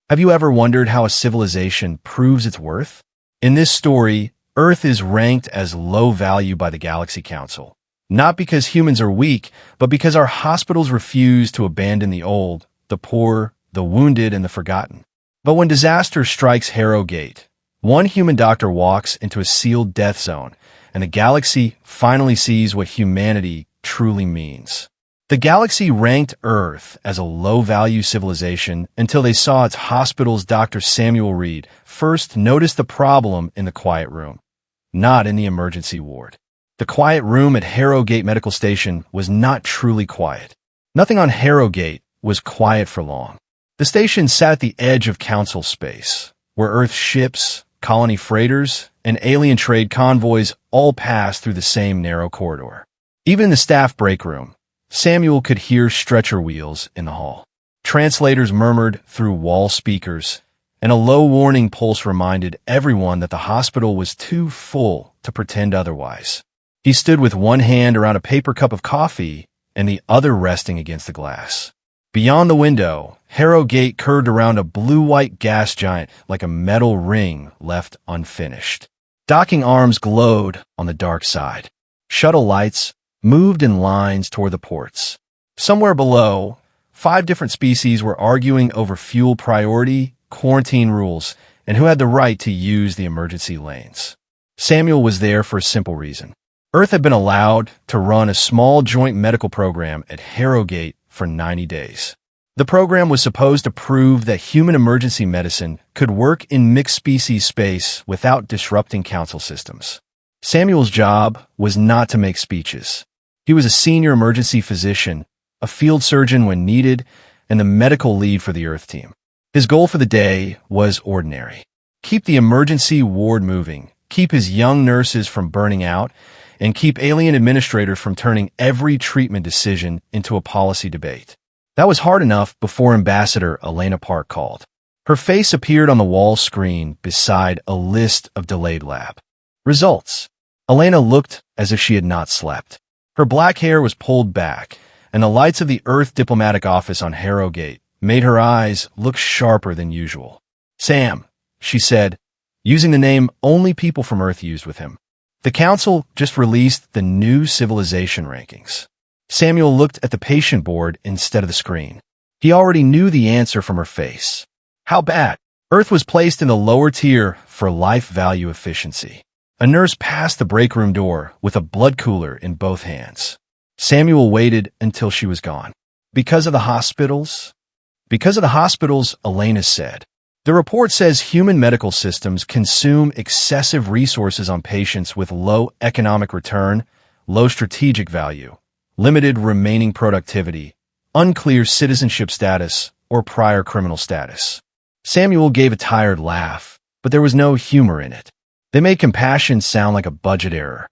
Have you ever wondered how a civilization proves its worth? In this story, Earth is ranked as low value by the Galaxy Council. Not because humans are weak, but because our hospitals refuse to abandon the old, the poor, the wounded, and the forgotten. But when disaster strikes Harrow Gate, one human doctor walks into a sealed death zone, and the galaxy finally sees what humanity truly means. The galaxy ranked Earth as a low-value civilization until they saw its hospital's Dr. Samuel Reed first notice the problem in the quiet room, not in the emergency ward. The quiet room at Harrow Gate Medical Station was not truly quiet. Nothing on Harrow Gate was quiet for long. The station sat at the edge of council space, where Earth ships, colony freighters, and alien trade convoys all passed through the same narrow corridor. Even in the staff break room, Samuel could hear stretcher wheels in the hall. Translators murmured through wall speakers, and a low warning pulse reminded everyone that the hospital was too full to pretend otherwise. He stood with one hand around a paper cup of coffee and the other resting against the glass. Beyond the window, Harrow Gate curved around a blue-white gas giant like a metal ring left unfinished. Docking arms glowed on the dark side. Shuttle lights moved in lines toward the ports. Somewhere below, 5 different species were arguing over fuel priority, quarantine rules, and who had the right to use the emergency lanes. Samuel was there for a simple reason. Earth had been allowed to run a small joint medical program at Harrow Gate for 90 days. The program was supposed to prove that human emergency medicine could work in mixed-species space without disrupting council systems. Samuel's job was not to make speeches. He was a senior emergency physician, a field surgeon when needed, and the medical lead for the Earth team. His goal for the day was ordinary. Keep the emergency ward moving, keep his young nurses from burning out, and keep alien administrators from turning every treatment decision into a policy debate. That was hard enough before Ambassador Elena Park called. Her face appeared on the wall screen beside a list of delayed lab results. Elena looked as if she had not slept. Her black hair was pulled back, and the lights of the Earth diplomatic office on Harrow Gate made her eyes look sharper than usual. "Sam," she said, using the name only people from Earth used with him. The council just released the new civilization rankings. Samuel looked at the patient board instead of the screen. He already knew the answer from her face. How bad? Earth was placed in the lower tier for life value efficiency. A nurse passed the break room door with a blood cooler in both hands. Samuel waited until she was gone. Because of the hospitals? Because of the hospitals, Elena said. The report says human medical systems consume excessive resources on patients with low economic return, low strategic value, limited remaining productivity, unclear citizenship status, or prior criminal status. Samuel gave a tired laugh, but there was no humor in it. They made compassion sound like a budget error.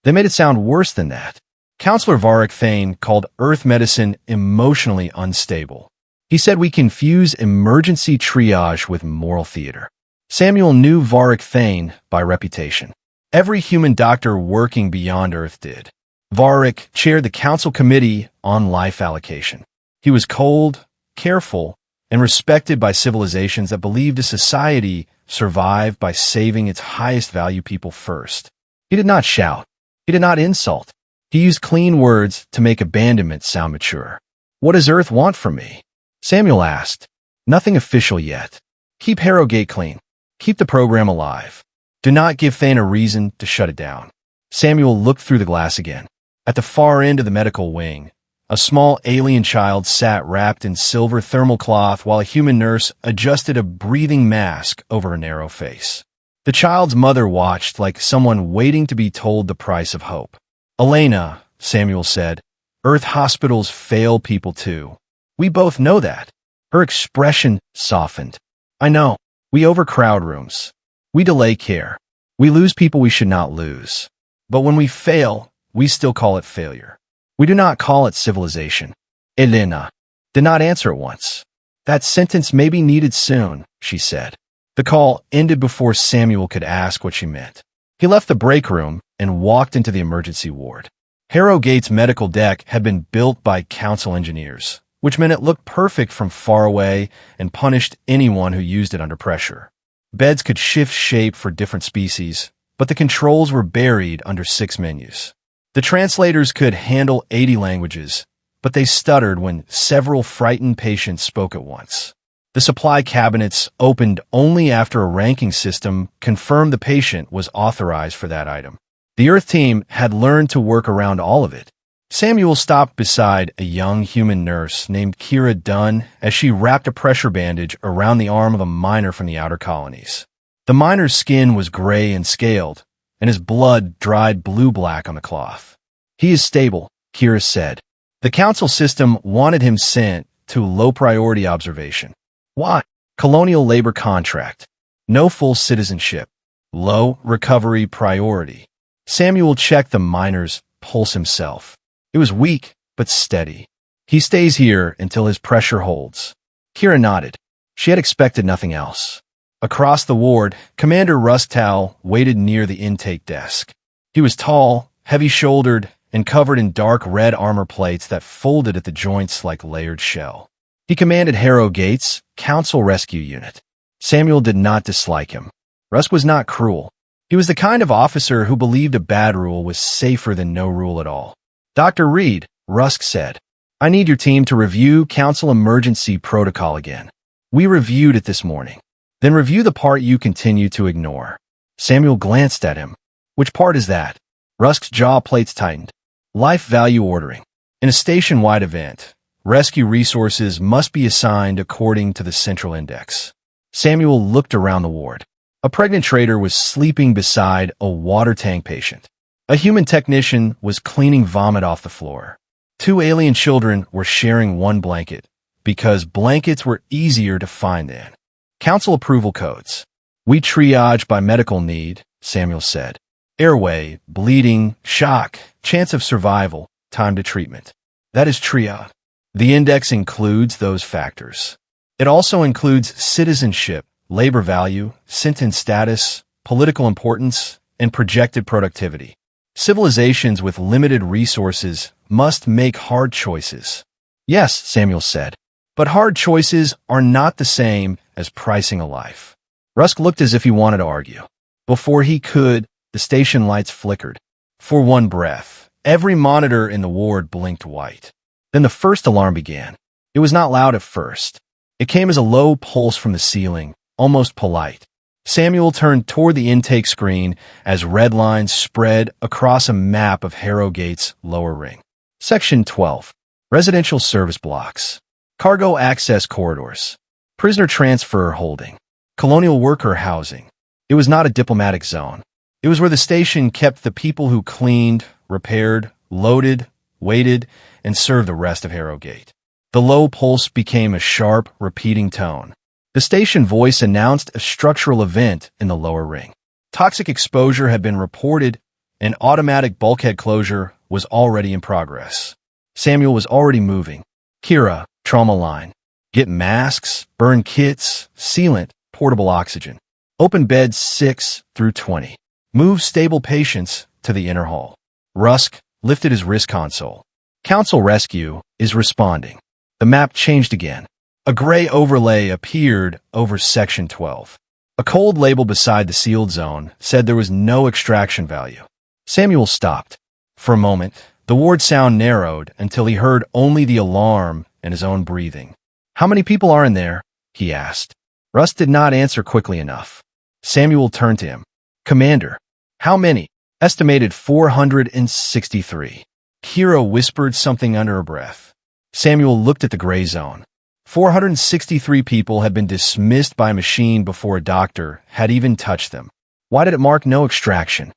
They made it sound worse than that. Counselor Varric Thane called Earth medicine emotionally unstable. He said we confuse emergency triage with moral theater. Samuel knew Varric Thane by reputation. Every human doctor working beyond Earth did. Varric chaired the Council Committee on Life Allocation. He was cold, careful, and respected by civilizations that believed a society survived by saving its highest value people first. He did not shout. He did not insult. He used clean words to make abandonment sound mature. "What does Earth want from me?" Samuel asked. "Nothing official yet. Keep Harrow Gate clean. Keep the program alive. Do not give Thane a reason to shut it down." Samuel looked through the glass again. At the far end of the medical wing, a small alien child sat wrapped in silver thermal cloth while a human nurse adjusted a breathing mask over a narrow face. The child's mother watched like someone waiting to be told the price of hope. "Elena," Samuel said, "Earth hospitals fail people too. We both know that." Her expression softened. "I know. We overcrowd rooms. We delay care. We lose people we should not lose. But when we fail, we still call it failure. We do not call it civilization." Elena did not answer at once. "That sentence may be needed soon," she said. The call ended before Samuel could ask what she meant. He left the break room and walked into the emergency ward. Harrow Gate's medical deck had been built by council engineers, which meant it looked perfect from far away and punished anyone who used it under pressure. Beds could shift shape for different species, but the controls were buried under 6 menus. The translators could handle 80 languages, but they stuttered when several frightened patients spoke at once. The supply cabinets opened only after a ranking system confirmed the patient was authorized for that item. The Earth team had learned to work around all of it. Samuel stopped beside a young human nurse named Kira Dunn as she wrapped a pressure bandage around the arm of a miner from the outer colonies. The miner's skin was gray and scaled, and his blood dried blue-black on the cloth. "He is stable," Kira said. The council system wanted him sent to low-priority observation. Why? Colonial labor contract. No full citizenship. Low recovery priority. Samuel checked the miner's pulse himself. It was weak, but steady. "He stays here until his pressure holds." Kira nodded. She had expected nothing else. Across the ward, Commander Rustow waited near the intake desk. He was tall, heavy-shouldered, and covered in dark red armor plates that folded at the joints like layered shell. He commanded Harrow Gate's Council Rescue Unit. Samuel did not dislike him. Rusk was not cruel. He was the kind of officer who believed a bad rule was safer than no rule at all. "Dr. Reed," Rusk said, "I need your team to review Council Emergency Protocol again. We reviewed it this morning. Then review the part you continue to ignore." Samuel glanced at him. "Which part is that?" Rusk's jaw plates tightened. "Life value ordering. In a station-wide event, rescue resources must be assigned according to the central index." Samuel looked around the ward. A pregnant trader was sleeping beside a water tank patient. A human technician was cleaning vomit off the floor. 2 alien children were sharing one blanket, because blankets were easier to find than. Council approval codes. "We triage by medical need," Samuel said. "Airway, bleeding, shock, chance of survival, time to treatment. That is triage." The index includes those factors. It also includes citizenship, labor value, sentence status, political importance, and projected productivity. Civilizations with limited resources must make hard choices. "Yes," Samuel said, "but hard choices are not the same as pricing a life." Rusk looked as if he wanted to argue. Before he could, the station lights flickered. For one breath, every monitor in the ward blinked white. Then the first alarm began. It was not loud at first. It came as a low pulse from the ceiling, almost polite. Samuel turned toward the intake screen as red lines spread across a map of Harrow Gate's lower ring. Section 12. Residential service blocks. Cargo access corridors. Prisoner transfer holding. Colonial worker housing. It was not a diplomatic zone. It was where the station kept the people who cleaned, repaired, loaded, waited, and served the rest of Harrow Gate. The low pulse became a sharp, repeating tone. The station voice announced a structural event in the lower ring. Toxic exposure had been reported, and automatic bulkhead closure was already in progress. Samuel was already moving. "Kira, trauma line. Get masks, burn kits, sealant, portable oxygen. Open beds 6 through 20. Move stable patients to the inner hall." Rusk lifted his wrist console. "Council Rescue is responding." The map changed again. A gray overlay appeared over Section 12. A cold label beside the sealed zone said there was no extraction value. Samuel stopped. For a moment, the ward sound narrowed until he heard only the alarm and his own breathing. "How many people are in there?" he asked. Russ did not answer quickly enough. Samuel turned to him. "Commander, how many?" "Estimated 463. Kira whispered something under her breath. Samuel looked at the gray zone. 463 people had been dismissed by a machine before a doctor had even touched them. Why did it mark no extraction?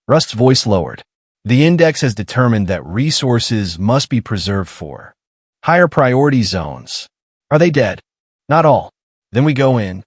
Rust's voice lowered. The index has determined that resources must be preserved for higher priority zones. Are they dead? Not all. Then we go in.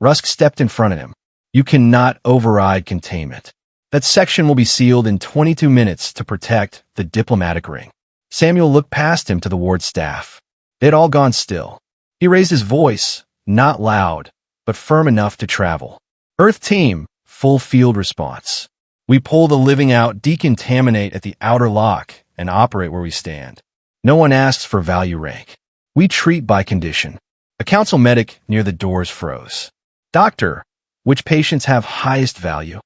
Rusk stepped in front of him. You cannot override containment. That section will be sealed in 22 minutes to protect the diplomatic ring. Samuel looked past him to the ward staff. They had all gone still. He raised his voice, not loud, but firm enough to travel. Earth team, full field response. We pull the living out, decontaminate at the outer lock, and operate where we stand. No one asks for value rank. We treat by condition. A council medic near the doors froze. Doctor, which patients have highest value?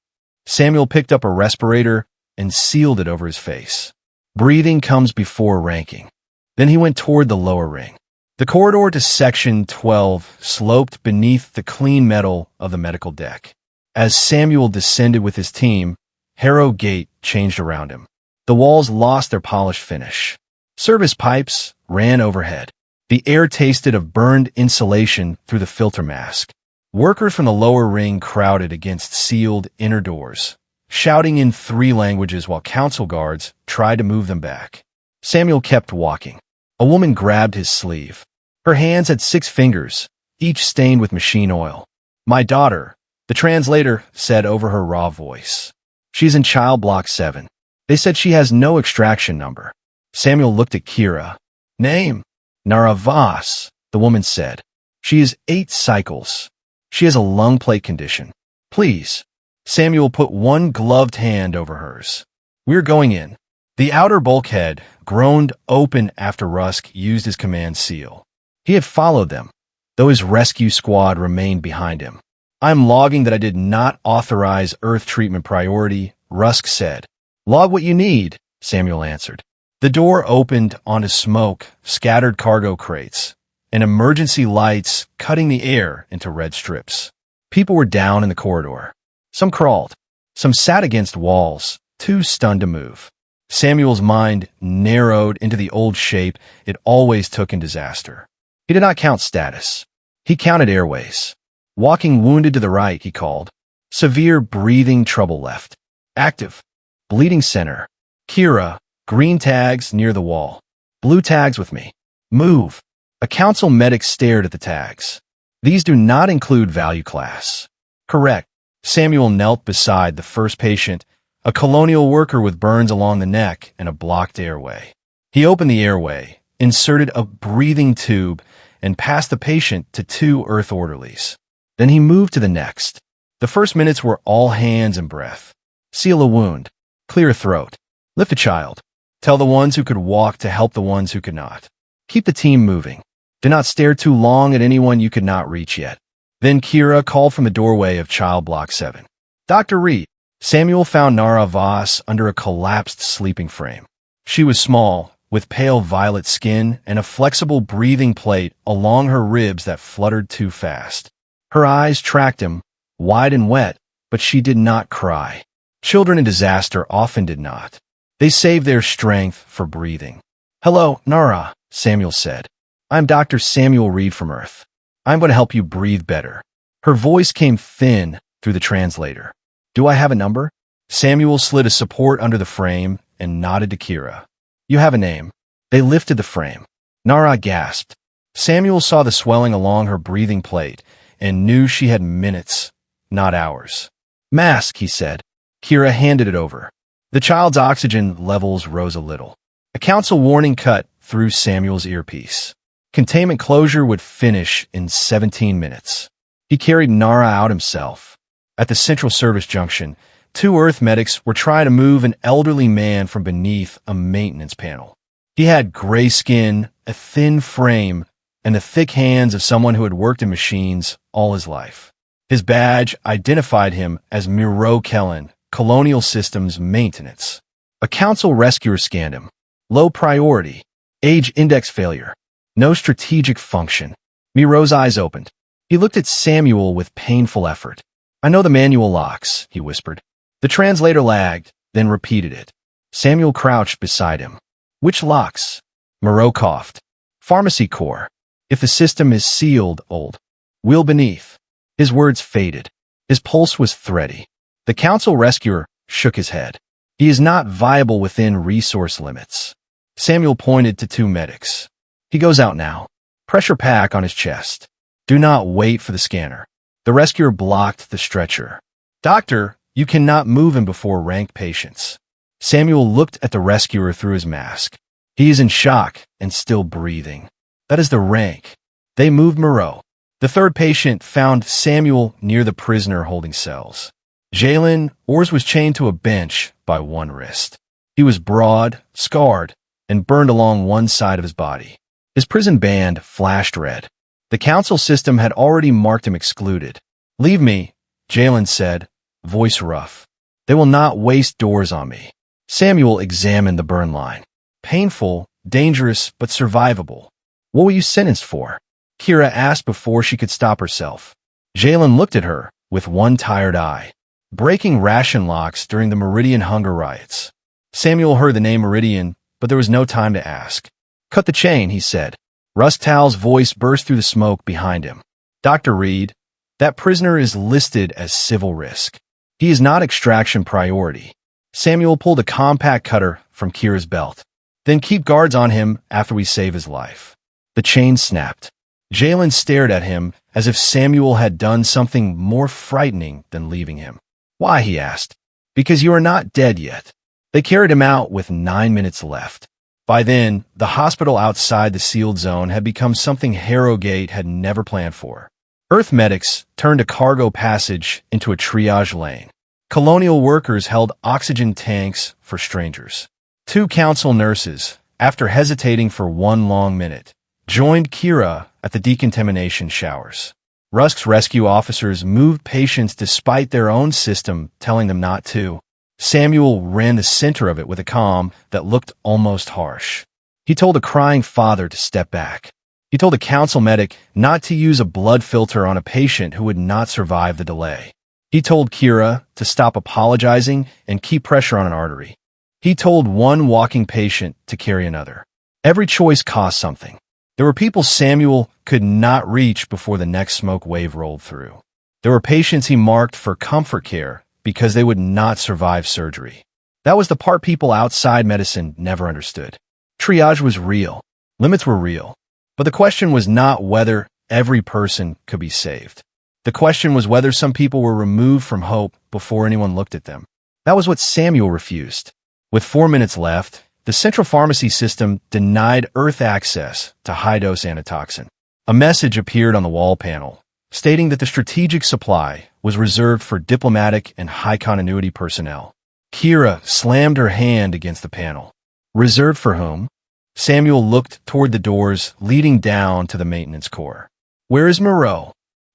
Samuel picked up a respirator and sealed it over his face. Breathing comes before ranking. Then he went toward the lower ring. The corridor to Section 12 sloped beneath the clean metal of the medical deck. As Samuel descended with his team, Harrow Gate changed around him. The walls lost their polished finish. Service pipes ran overhead. The air tasted of burned insulation through the filter mask. Workers from the lower ring crowded against sealed inner doors, shouting in 3 languages while council guards tried to move them back. Samuel kept walking. A woman grabbed his sleeve. Her hands had 6 fingers, each stained with machine oil. "My daughter," the translator said over her raw voice. "She's in child block 7. They said she has no extraction number." Samuel looked at Kira. "Name?" "Nara Voss," the woman said. "She is 8 cycles. She has a lung plate condition. Please." Samuel put one gloved hand over hers. "We're going in." The outer bulkhead groaned open after Rusk used his command seal. He had followed them, though his rescue squad remained behind him. "I'm logging that I did not authorize Earth treatment priority," Rusk said. "Log what you need," Samuel answered. The door opened onto smoke, scattered cargo crates, and emergency lights cutting the air into red strips. People were down in the corridor. Some crawled. Some sat against walls, too stunned to move. Samuel's mind narrowed into the old shape it always took in disaster. He did not count status. He counted airways. "Walking wounded to the right," he called. "Severe breathing trouble left. Active. Bleeding center. Kira, green tags near the wall. Blue tags with me. Move." A council medic stared at the tags. "These do not include value class." "Correct." Samuel knelt beside the first patient, a colonial worker with burns along the neck and a blocked airway. He opened the airway, inserted a breathing tube, and passed the patient to 2 Earth orderlies. Then he moved to the next. The first minutes were all hands and breath. Seal a wound. Clear a throat. Lift a child. Tell the ones who could walk to help the ones who could not. Keep the team moving. Do not stare too long at anyone you could not reach yet. Then Kira called from the doorway of Child Block 7. "Dr. Reed." Samuel found Nara Voss under a collapsed sleeping frame. She was small, with pale violet skin and a flexible breathing plate along her ribs that fluttered too fast. Her eyes tracked him, wide and wet, but she did not cry. Children in disaster often did not. They saved their strength for breathing. "Hello, Nara," Samuel said. "I'm Dr. Samuel Reed from Earth. I'm going to help you breathe better." Her voice came thin through the translator. "Do I have a number?" Samuel slid a support under the frame and nodded to Kira. "You have a name." They lifted the frame. Nara gasped. Samuel saw the swelling along her breathing plate and knew she had minutes, not hours. "Mask," he said. Kira handed it over. The child's oxygen levels rose a little. A council warning cut through Samuel's earpiece. Containment closure would finish in 17 minutes. He carried Nara out himself. At the Central Service Junction, 2 Earth medics were trying to move an elderly man from beneath a maintenance panel. He had gray skin, a thin frame, and the thick hands of someone who had worked in machines all his life. His badge identified him as Miro Kellen, Colonial Systems Maintenance. A council rescuer scanned him. Low priority. Age index failure. No strategic function. Miro's eyes opened. He looked at Samuel with painful effort. "I know the manual locks," he whispered. The translator lagged, then repeated it. Samuel crouched beside him. "Which locks?" Miro coughed. "Pharmacy core. If the system is sealed, old. Wheel beneath." His words faded. His pulse was thready. The council rescuer shook his head. "He is not viable within resource limits." Samuel pointed to 2 medics. "He goes out now. Pressure pack on his chest. Do not wait for the scanner." The rescuer blocked the stretcher. "Doctor, you cannot move him before ranked patients." Samuel looked at the rescuer through his mask. "He is in shock and still breathing." "That is the rank." They moved Moreau. The 3rd patient found Samuel near the prisoner holding cells. Jalen Ors was chained to a bench by one wrist. He was broad, scarred, and burned along one side of his body. His prison band flashed red. The council system had already marked him excluded. "Leave me," Jalen said, voice rough. "They will not waste doors on me." Samuel examined the burn line. "Painful, dangerous, but survivable." "What were you sentenced for?" Kira asked before she could stop herself. Jalen looked at her with one tired eye. "Breaking ration locks during the Meridian hunger riots." Samuel heard the name Meridian, but there was no time to ask. "Cut the chain," he said. Rustow's voice burst through the smoke behind him. "Dr. Reed, that prisoner is listed as civil risk. He is not extraction priority." Samuel pulled a compact cutter from Kira's belt. "Then keep guards on him after we save his life." The chain snapped. Jalen stared at him as if Samuel had done something more frightening than leaving him. "Why?" he asked. "Because you are not dead yet." They carried him out with 9 minutes left. By then, the hospital outside the sealed zone had become something Harrow Gate had never planned for. Earth medics turned a cargo passage into a triage lane. Colonial workers held oxygen tanks for strangers. 2 council nurses, after hesitating for 1 long minute, joined Kira at the decontamination showers. Rusk's rescue officers moved patients despite their own system telling them not to. Samuel ran the center of it with a calm that looked almost harsh. He told a crying father to step back. He told a council medic not to use a blood filter on a patient who would not survive the delay. He told Kira to stop apologizing and keep pressure on an artery. He told one walking patient to carry another. Every choice cost something. There were people Samuel could not reach before the next smoke wave rolled through. There were patients he marked for comfort care because they would not survive surgery. That was the part people outside medicine never understood. Triage was real. Limits were real. But the question was not whether every person could be saved. The question was whether some people were removed from hope before anyone looked at them. That was what Samuel refused. With 4 minutes left, the central pharmacy system denied Earth access to high-dose antitoxin. A message appeared on the wall panel, stating that the strategic supply was reserved for diplomatic and high-continuity personnel. Kira slammed her hand against the panel. "Reserved for whom?" Samuel looked toward the doors leading down to the maintenance core. "Where is Moreau?"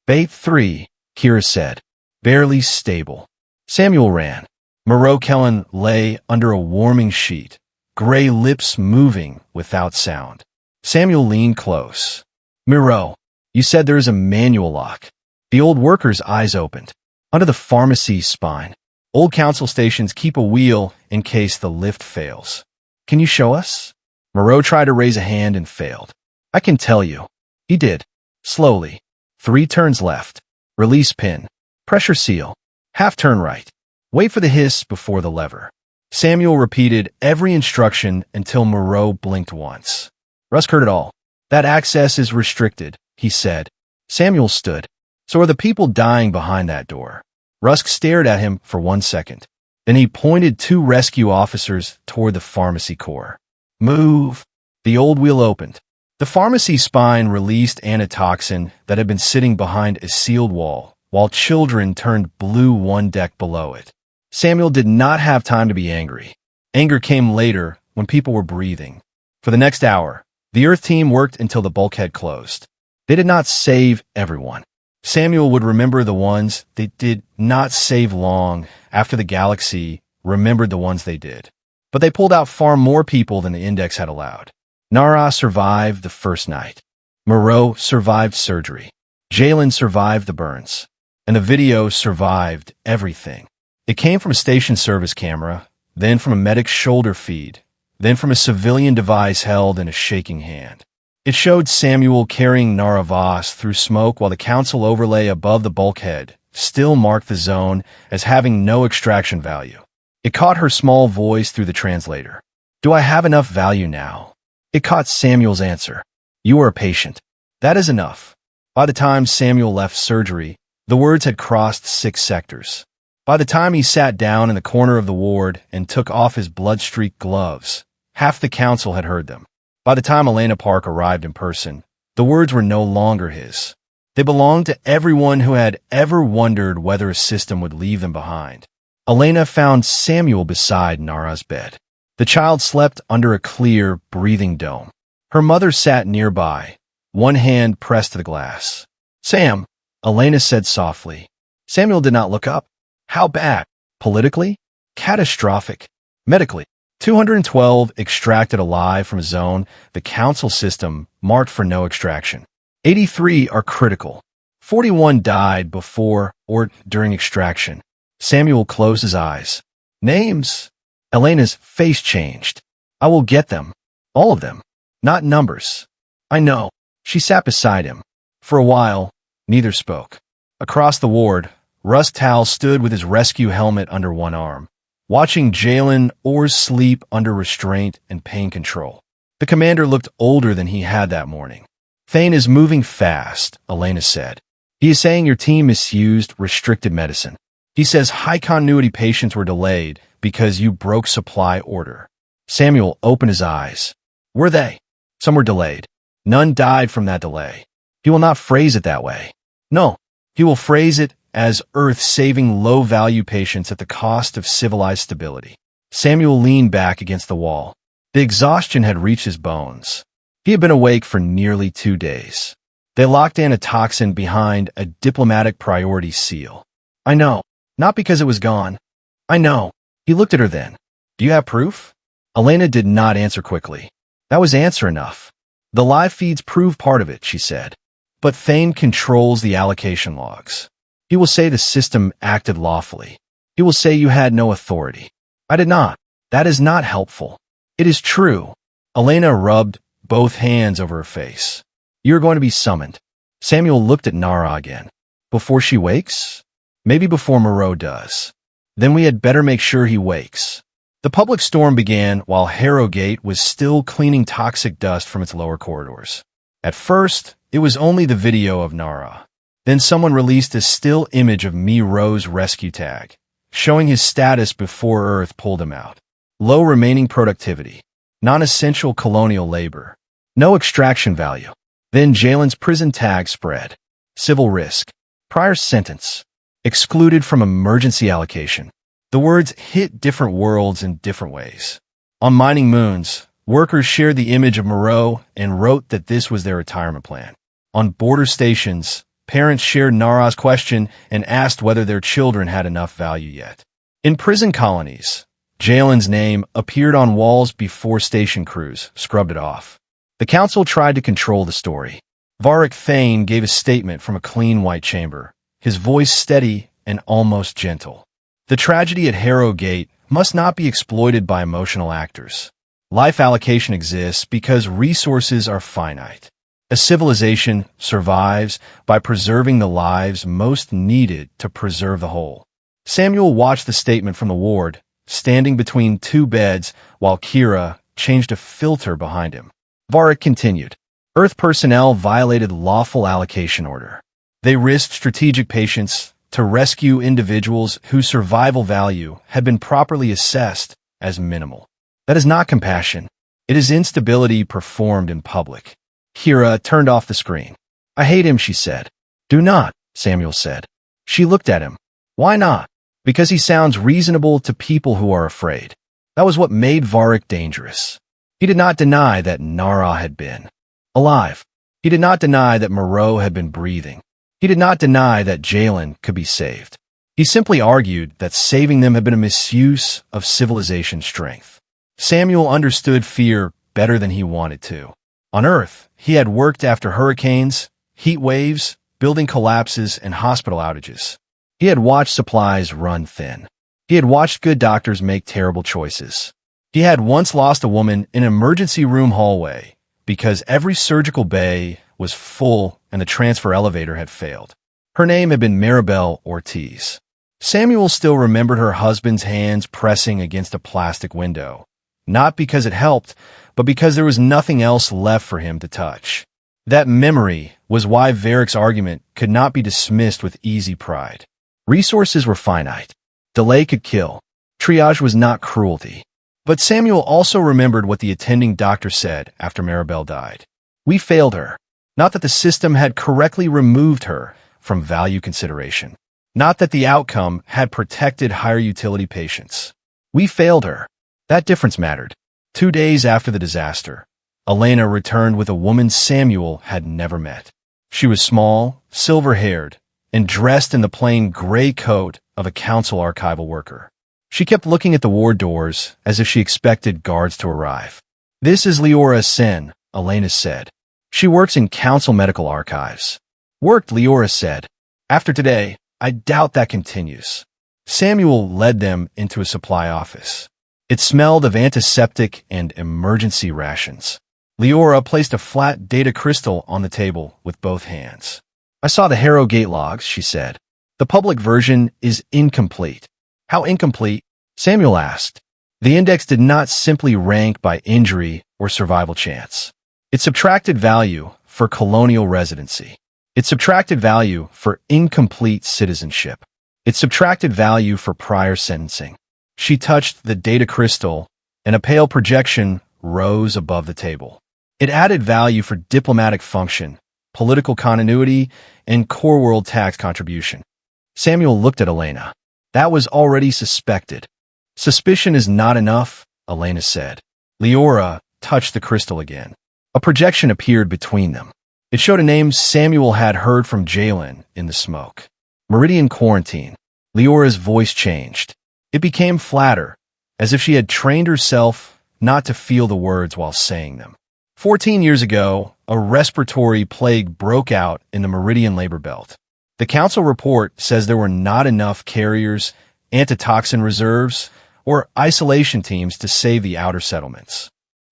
"Bait 3, Kira said. "Barely stable." Samuel ran. Moreau Kellen lay under a warming sheet, gray lips moving without sound. Samuel leaned close. "Moreau, you said there is a manual lock." The old worker's eyes opened. "Under the pharmacy's spine. Old council stations keep a wheel in case the lift fails." "Can you show us?" Moreau tried to raise a hand and failed. "I can tell you." He did. Slowly. 3 turns left. Release pin. Pressure seal. Half turn right. Wait for the hiss before the lever. Samuel repeated every instruction until Moreau blinked once. Rusk heard it all. "That access is restricted," he said. Samuel stood. "So are the people dying behind that door." Rusk stared at him for 1 second. Then he pointed 2 rescue officers toward the pharmacy core. "Move." The old wheel opened. The pharmacy spine released antitoxin that had been sitting behind a sealed wall, while children turned blue 1 deck below it. Samuel did not have time to be angry. Anger came later when people were breathing. For the next hour, the Earth team worked until the bulkhead closed. They did not save everyone. Samuel would remember the ones they did not save long after the galaxy remembered the ones they did. But they pulled out far more people than the index had allowed. Nara survived the first night. Moreau survived surgery. Jalen survived the burns. And the video survived everything. It came from a station service camera, then from a medic's shoulder feed, then from a civilian device held in a shaking hand. It showed Samuel carrying Nara Voss through smoke while the council overlay above the bulkhead still marked the zone as having no extraction value. It caught her small voice through the translator. "Do I have enough value now?" It caught Samuel's answer. "You are a patient. That is enough." By the time Samuel left surgery, the words had crossed 6 sectors. By the time he sat down in the corner of the ward and took off his blood-streaked gloves, half the council had heard them. By the time Elena Park arrived in person, the words were no longer his. They belonged to everyone who had ever wondered whether a system would leave them behind. Elena found Samuel beside Nara's bed. The child slept under a clear, breathing dome. Her mother sat nearby, one hand pressed to the glass. Sam, Elena said softly. Samuel did not look up. How bad? Politically? Catastrophic. Medically. 212 extracted alive from a zone, the council system marked for no extraction. 83 are critical. 41 died before or during extraction. Samuel closed his eyes. Names? Elena's face changed. I will get them. All of them. Not numbers. I know. She sat beside him. For a while, neither spoke. Across the ward, Russ Tal stood with his rescue helmet under one arm, watching Jalen Orr's sleep under restraint and pain control. The commander looked older than he had that morning. Thane is moving fast, Elena said. He is saying your team misused restricted medicine. He says high-continuity patients were delayed because you broke supply order. Samuel opened his eyes. Were they? Some were delayed. None died from that delay. He will not phrase it that way. No, he will phrase it as Earth saving low-value patients at the cost of civilized stability. Samuel leaned back against the wall. The exhaustion had reached his bones. He had been awake for nearly 2 days. They locked in a toxin behind a diplomatic priority seal. I know. Not because it was gone. I know. He looked at her then. Do you have proof? Elena did not answer quickly. That was answer enough. The live feeds prove part of it, she said. But Thane controls the allocation logs. He will say the system acted lawfully. He will say you had no authority. I did not. That is not helpful. It is true. Elena rubbed both hands over her face. You are going to be summoned. Samuel looked at Nara again. Before she wakes? Maybe before Moreau does. Then we had better make sure he wakes. The public storm began while Harrow Gate was still cleaning toxic dust from its lower corridors. At first, it was only the video of Nara. Then someone released a still image of Moreau's rescue tag, showing his status before Earth pulled him out. Low remaining productivity. Non-essential colonial labor. No extraction value. Then Jalen's prison tag spread. Civil risk. Prior sentence. Excluded from emergency allocation. The words hit different worlds in different ways. On mining moons, workers shared the image of Moreau and wrote that this was their retirement plan. On border stations, parents shared Nara's question and asked whether their children had enough value yet. In prison colonies, Jalen's name appeared on walls before station crews scrubbed it off. The council tried to control the story. Varric Thane gave a statement from a clean white chamber, his voice steady and almost gentle. The tragedy at Harrow Gate must not be exploited by emotional actors. Life allocation exists because resources are finite. A civilization survives by preserving the lives most needed to preserve the whole. Samuel watched the statement from the ward, standing between two beds while Kira changed a filter behind him. Varric continued. Earth personnel violated lawful allocation order. They risked strategic patients to rescue individuals whose survival value had been properly assessed as minimal. That is not compassion. It is instability performed in public. Kira turned off the screen. I hate him, she said. Do not, Samuel said. She looked at him. Why not? Because he sounds reasonable to people who are afraid. That was what made Varric dangerous. He did not deny that Nara had been alive. He did not deny that Moreau had been breathing. He did not deny that Jalen could be saved. He simply argued that saving them had been a misuse of civilization's strength. Samuel understood fear better than he wanted to. On Earth, he had worked after hurricanes, heat waves, building collapses, and hospital outages. He had watched supplies run thin. He had watched good doctors make terrible choices. He had once lost a woman in an emergency room hallway because every surgical bay was full and the transfer elevator had failed. Her name had been Maribel Ortiz. Samuel still remembered her husband's hands pressing against a plastic window, not because it helped, but because there was nothing else left for him to touch. That memory was why Varric's argument could not be dismissed with easy pride. Resources were finite. Delay could kill. Triage was not cruelty. But Samuel also remembered what the attending doctor said after Maribel died. We failed her. Not that the system had correctly removed her from value consideration. Not that the outcome had protected higher utility patients. We failed her. That difference mattered. 2 days after the disaster, Elena returned with a woman Samuel had never met. She was small, silver-haired, and dressed in the plain gray coat of a council archival worker. She kept looking at the ward doors as if she expected guards to arrive. "This is Leora Sen," Elena said. "She works in council medical archives." "Worked," Leora said. "After today, I doubt that continues." Samuel led them into a supply office. It smelled of antiseptic and emergency rations. Leora placed a flat data crystal on the table with both hands. "I saw the Harrow Gate logs," she said. "The public version is incomplete." "How incomplete?" Samuel asked. The index did not simply rank by injury or survival chance. It subtracted value for colonial residency. It subtracted value for incomplete citizenship. It subtracted value for prior sentencing. She touched the data crystal, and a pale projection rose above the table. It added value for diplomatic function, political continuity, and core world tax contribution. Samuel looked at Elena. "That was already suspected." "Suspicion is not enough," Elena said. Leora touched the crystal again. A projection appeared between them. It showed a name Samuel had heard from Jalen in the smoke. Meridian Quarantine. Leora's voice changed. It became flatter, as if she had trained herself not to feel the words while saying them. 14 years ago, a respiratory plague broke out in the Meridian labor belt. The council report says there were not enough carriers, antitoxin reserves, or isolation teams to save the outer settlements.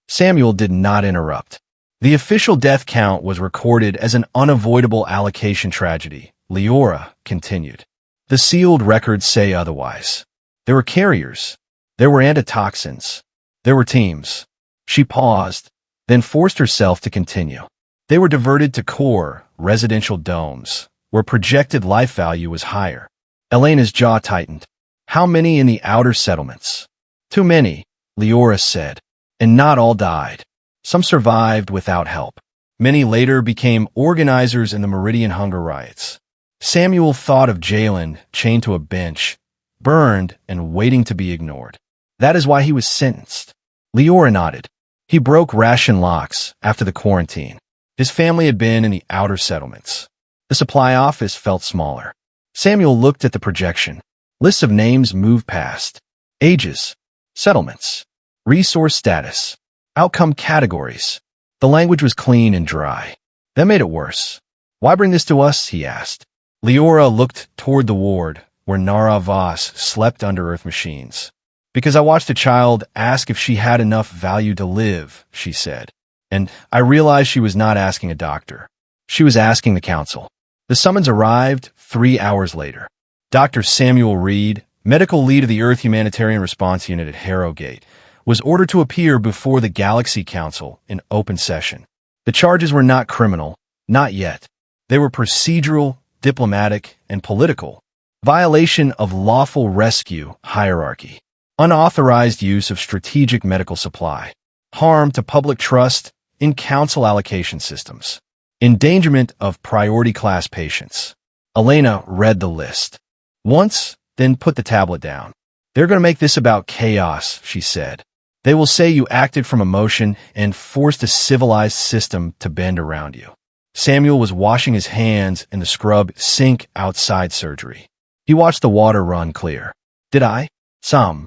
Samuel did not interrupt. The official death count was recorded as an unavoidable allocation tragedy. Leora continued. The sealed records say otherwise. There were carriers. There were antitoxins. There were teams. She paused, then forced herself to continue. They were diverted to core, residential domes, where projected life value was higher. Elena's jaw tightened. How many in the outer settlements? Too many, Leora said. And not all died. Some survived without help. Many later became organizers in the Meridian hunger riots. Samuel thought of Jalen chained to a bench, burned and waiting to be ignored. That is why he was sentenced. Leora nodded. He broke ration locks after the quarantine. His family had been in the outer settlements. The supply office felt smaller. Samuel looked at the projection. Lists of names moved past. Ages, settlements, resource status, outcome categories. The language was clean and dry. That made it worse. "Why bring this to us?" he asked. Leora looked toward the ward where Nara Voss slept under earth machines. "Because I watched a child ask if she had enough value to live," she said. "And I realized she was not asking a doctor. She was asking the council." The summons arrived 3 hours later. Dr. Samuel Reed, medical lead of the Earth Humanitarian Response Unit at Harrow Gate, was ordered to appear before the Galaxy Council in open session. The charges were not criminal, not yet. They were procedural, diplomatic, and political. Violation of lawful rescue hierarchy. Unauthorized use of strategic medical supply. Harm to public trust in council allocation systems. Endangerment of priority class patients. Elena read the list. Once, then put the tablet down. "They're going to make this about chaos," she said. "They will say you acted from emotion and forced a civilized system to bend around you." Samuel was washing his hands in the scrub sink outside surgery. He watched the water run clear. "Did I? Some.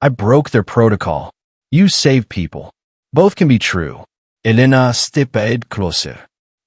I broke their protocol. You saved people. Both can be true. Elena stiped closer.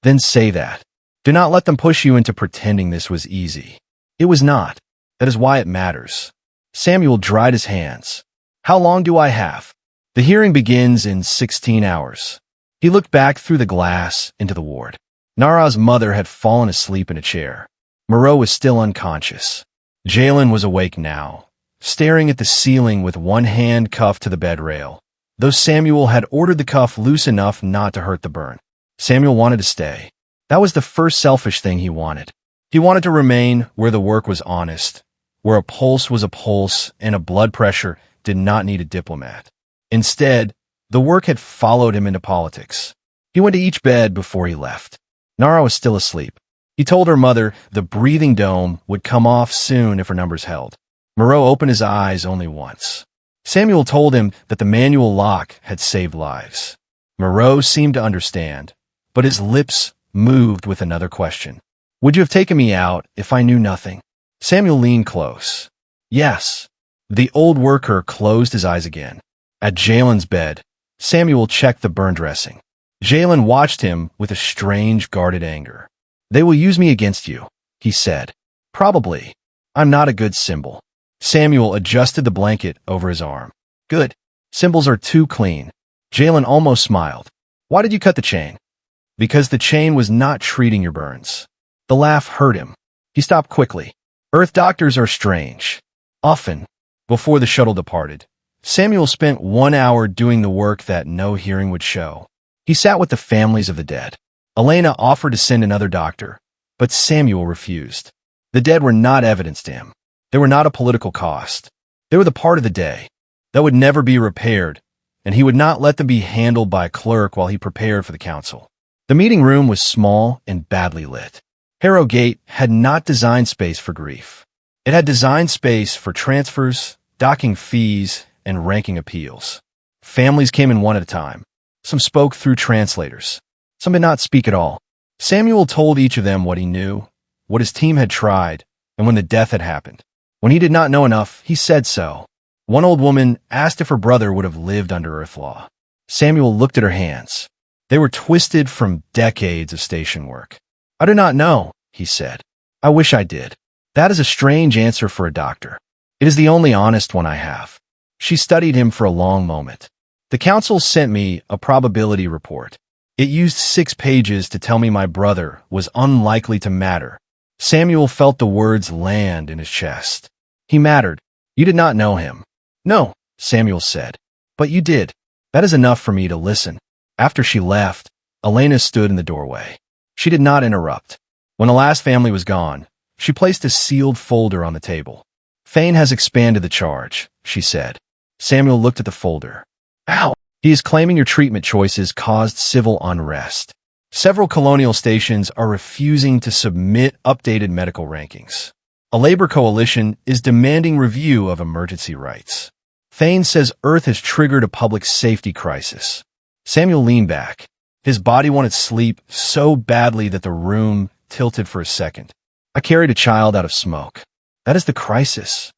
Then say that. Do not let them push you into pretending this was easy. It was not. That is why it matters." Samuel dried his hands. "How long do I have?" "The hearing begins in 16 hours. He looked back through the glass into the ward. Nara's mother had fallen asleep in a chair. Moreau was still unconscious. Jalen was awake now, staring at the ceiling with one hand cuffed to the bed rail, though Samuel had ordered the cuff loose enough not to hurt the burn. Samuel wanted to stay. That was the first selfish thing he wanted. He wanted to remain where the work was honest, where a pulse was a pulse and a blood pressure did not need a diplomat. Instead, the work had followed him into politics. He went to each bed before he left. Nara was still asleep. He told her mother the breathing dome would come off soon if her numbers held. Moreau opened his eyes only once. Samuel told him that the manual lock had saved lives. Moreau seemed to understand, but his lips moved with another question. Would you have taken me out if I knew nothing? Samuel leaned close. Yes. The old worker closed his eyes again. At Jalen's bed, Samuel checked the burn dressing. Jalen watched him with a strange, guarded anger. They will use me against you, he said. Probably. I'm not a good symbol. Samuel adjusted the blanket over his arm. Good. Symbols are too clean. Jalen almost smiled. Why did you cut the chain? Because the chain was not treating your burns. The laugh hurt him. He stopped quickly. Earth doctors are strange. Often, before the shuttle departed, Samuel spent 1 hour doing the work that no hearing would show. He sat with the families of the dead. Elena offered to send another doctor, but Samuel refused. The dead were not evidence to him. They were not a political cost. They were the part of the day that would never be repaired, and he would not let them be handled by a clerk while he prepared for the council. The meeting room was small and badly lit. Harrow Gate had not designed space for grief. It had designed space for transfers, docking fees, and ranking appeals. Families came in one at a time. Some spoke through translators. Some did not speak at all. Samuel told each of them what he knew, what his team had tried, and when the death had happened. When he did not know enough, he said so. One old woman asked if her brother would have lived under Earth law. Samuel looked at her hands. They were twisted from decades of station work. I do not know, he said. I wish I did. That is a strange answer for a doctor. It is the only honest one I have. She studied him for a long moment. The council sent me a probability report. It used 6 pages to tell me my brother was unlikely to matter. Samuel felt the words land in his chest. He mattered. You did not know him. No, Samuel said. But you did. That is enough for me to listen. After she left, Elena stood in the doorway. She did not interrupt. When the last family was gone, she placed a sealed folder on the table. Fane has expanded the charge, she said. Samuel looked at the folder. How? He is claiming your treatment choices caused civil unrest. Several colonial stations are refusing to submit updated medical rankings. A labor coalition is demanding review of emergency rights. Fane says Earth has triggered a public safety crisis. Samuel leaned back. His body wanted sleep so badly that the room tilted for a second. I carried a child out of smoke. That is the crisis.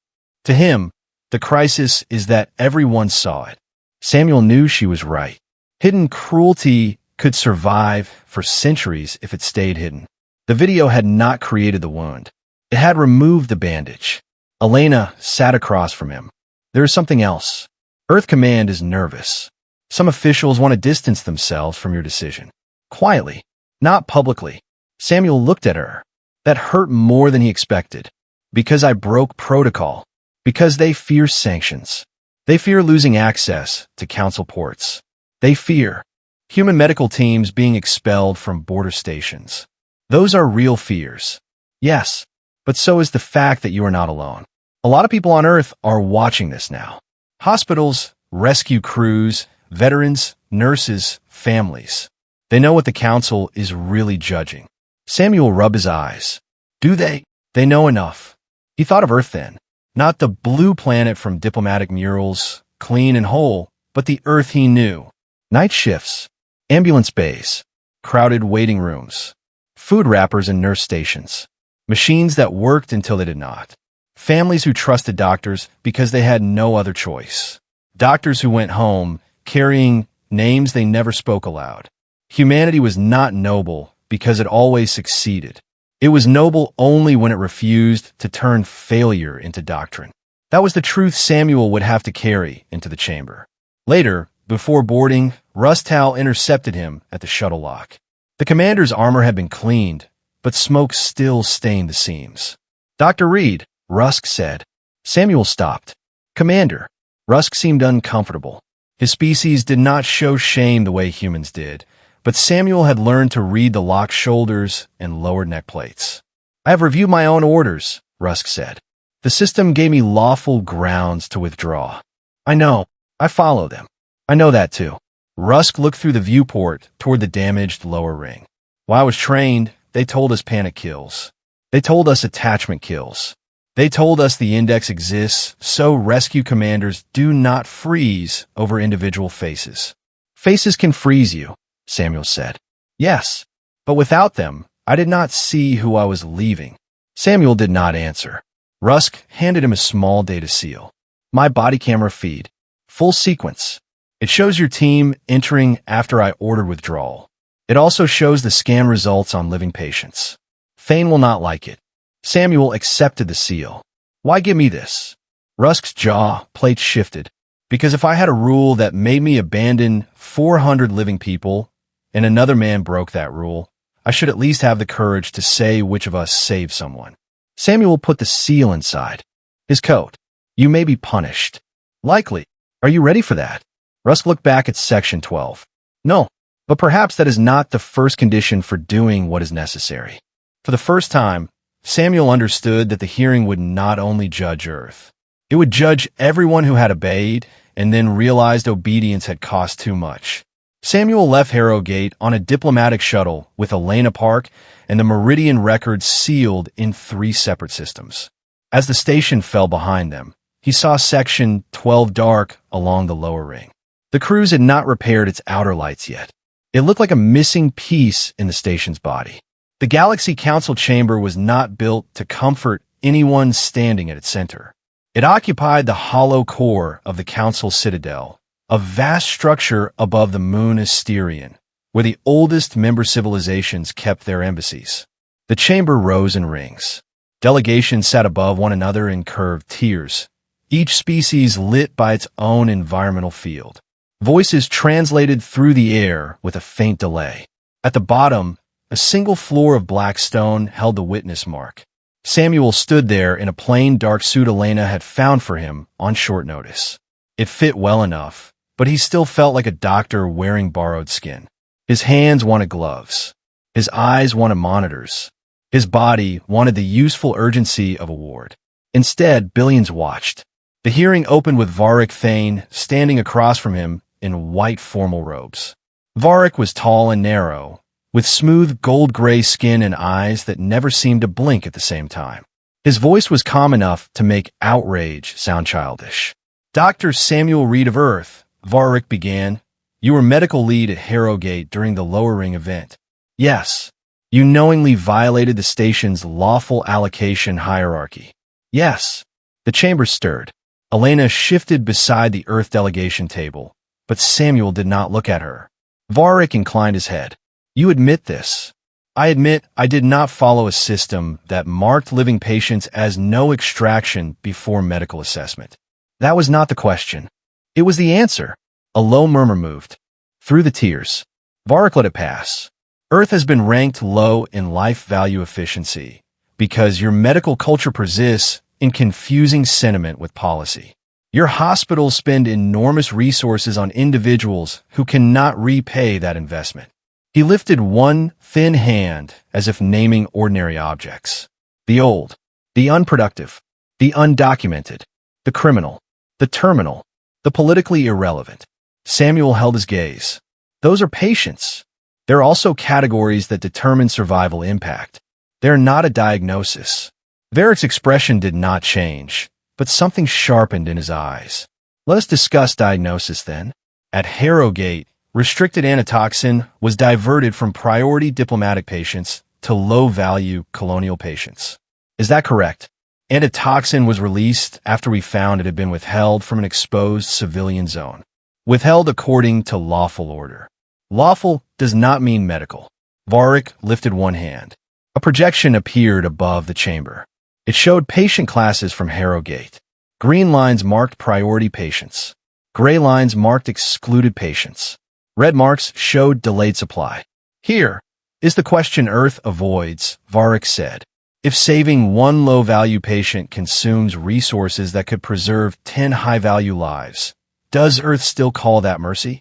To him, the crisis is that everyone saw it. Samuel knew she was right. Hidden cruelty could survive for centuries if it stayed hidden. The video had not created the wound. It had removed the bandage. Elena sat across from him. There is something else. Earth Command is nervous. Some officials want to distance themselves from your decision. Quietly, not publicly. Samuel looked at her. That hurt more than he expected. Because I broke protocol. Because they fear sanctions. They fear losing access to council ports. They fear human medical teams being expelled from border stations. Those are real fears. Yes, but so is the fact that you are not alone. A lot of people on Earth are watching this now. Hospitals, rescue crews, veterans, nurses, families. They know what the council is really judging. Samuel rubbed his eyes. Do they? They know enough. He thought of Earth then. Not the blue planet from diplomatic murals, clean and whole, but the Earth he knew. Night shifts, ambulance bays, crowded waiting rooms, food wrappers and nurse stations, machines that worked until they did not, families who trusted doctors because they had no other choice, doctors who went home carrying names they never spoke aloud. Humanity was not noble because it always succeeded. It was noble only when it refused to turn failure into doctrine. That was the truth Samuel would have to carry into the chamber. Later, before boarding, Rustow intercepted him at the shuttle lock. The commander's armor had been cleaned, but smoke still stained the seams. Dr. Reed, Rusk said. Samuel stopped. Commander. Rusk seemed uncomfortable. His species did not show shame the way humans did, but Samuel had learned to read the locked shoulders and lowered neck plates. I have reviewed my own orders, Rusk said. The system gave me lawful grounds to withdraw. I know. I follow them. I know that too. Rusk looked through the viewport toward the damaged lower ring. While I was trained, they told us panic kills. They told us attachment kills. They told us the index exists so rescue commanders do not freeze over individual faces. Faces can freeze you, Samuel said. Yes, but without them, I did not see who I was leaving. Samuel did not answer. Rusk handed him a small data seal. My body camera feed. Full sequence. It shows your team entering after I ordered withdrawal. It also shows the scan results on living patients. Thane will not like it. Samuel accepted the seal. Why give me this? Rusk's jaw plate shifted. Because if I had a rule that made me abandon 400 living people, and another man broke that rule, I should at least have the courage to say which of us saved someone. Samuel put the seal inside his coat. You may be punished. Likely. Are you ready for that? Rusk looked back at Section 12. No, but perhaps that is not the first condition for doing what is necessary. For the first time, Samuel understood that the hearing would not only judge Earth. It would judge everyone who had obeyed and then realized obedience had cost too much. Samuel left Harrow Gate on a diplomatic shuttle with Elena Park and the Meridian records sealed in 3 separate systems. As the station fell behind them, he saw Section 12 dark along the lower ring. The crews had not repaired its outer lights yet. It looked like a missing piece in the station's body. The Galaxy Council chamber was not built to comfort anyone standing at its center. It occupied the hollow core of the Council Citadel, a vast structure above the moon Asterion, where the oldest member civilizations kept their embassies. The chamber rose in rings. Delegations sat above one another in curved tiers, each species lit by its own environmental field. Voices translated through the air with a faint delay. At the bottom, a single floor of black stone held the witness mark. Samuel stood there in a plain dark suit Elena had found for him on short notice. It fit well enough, but he still felt like a doctor wearing borrowed skin. His hands wanted gloves. His eyes wanted monitors. His body wanted the useful urgency of a ward. Instead, billions watched. The hearing opened with Varric Thane standing across from him in white formal robes. Varric was tall and narrow, with smooth gold-gray skin and eyes that never seemed to blink at the same time. His voice was calm enough to make outrage sound childish. Dr. Samuel Reed of Earth, Varric began, you were medical lead at Harrow Gate during the Lower Ring event. Yes. You knowingly violated the station's lawful allocation hierarchy. Yes. The chamber stirred. Elena shifted beside the Earth delegation table, but Samuel did not look at her. Varric inclined his head. You admit this. I admit I did not follow a system that marked living patients as no extraction before medical assessment. That was not the question. It was the answer. A low murmur moved. Through the tears. Varric let it pass. Earth has been ranked low in life value efficiency because your medical culture persists in confusing sentiment with policy. Your hospitals spend enormous resources on individuals who cannot repay that investment. He lifted one thin hand as if naming ordinary objects. The old, the unproductive, the undocumented, the criminal, the terminal, the politically irrelevant. Samuel held his gaze. Those are patients. They're also categories that determine survival impact. They're not a diagnosis. Varric's expression did not change, but something sharpened in his eyes. Let us discuss diagnosis then. At Harrow Gate, restricted antitoxin was diverted from priority diplomatic patients to low-value colonial patients. Is that correct? Antitoxin was released after we found it had been withheld from an exposed civilian zone. Withheld according to lawful order. Lawful does not mean medical. Varric lifted one hand. A projection appeared above the chamber. It showed patient classes from Harrow Gate. Green lines marked priority patients. Gray lines marked excluded patients. Red marks showed delayed supply. Here is the question Earth avoids, Varric said. If saving one low-value patient consumes resources that could preserve 10 high-value lives, does Earth still call that mercy?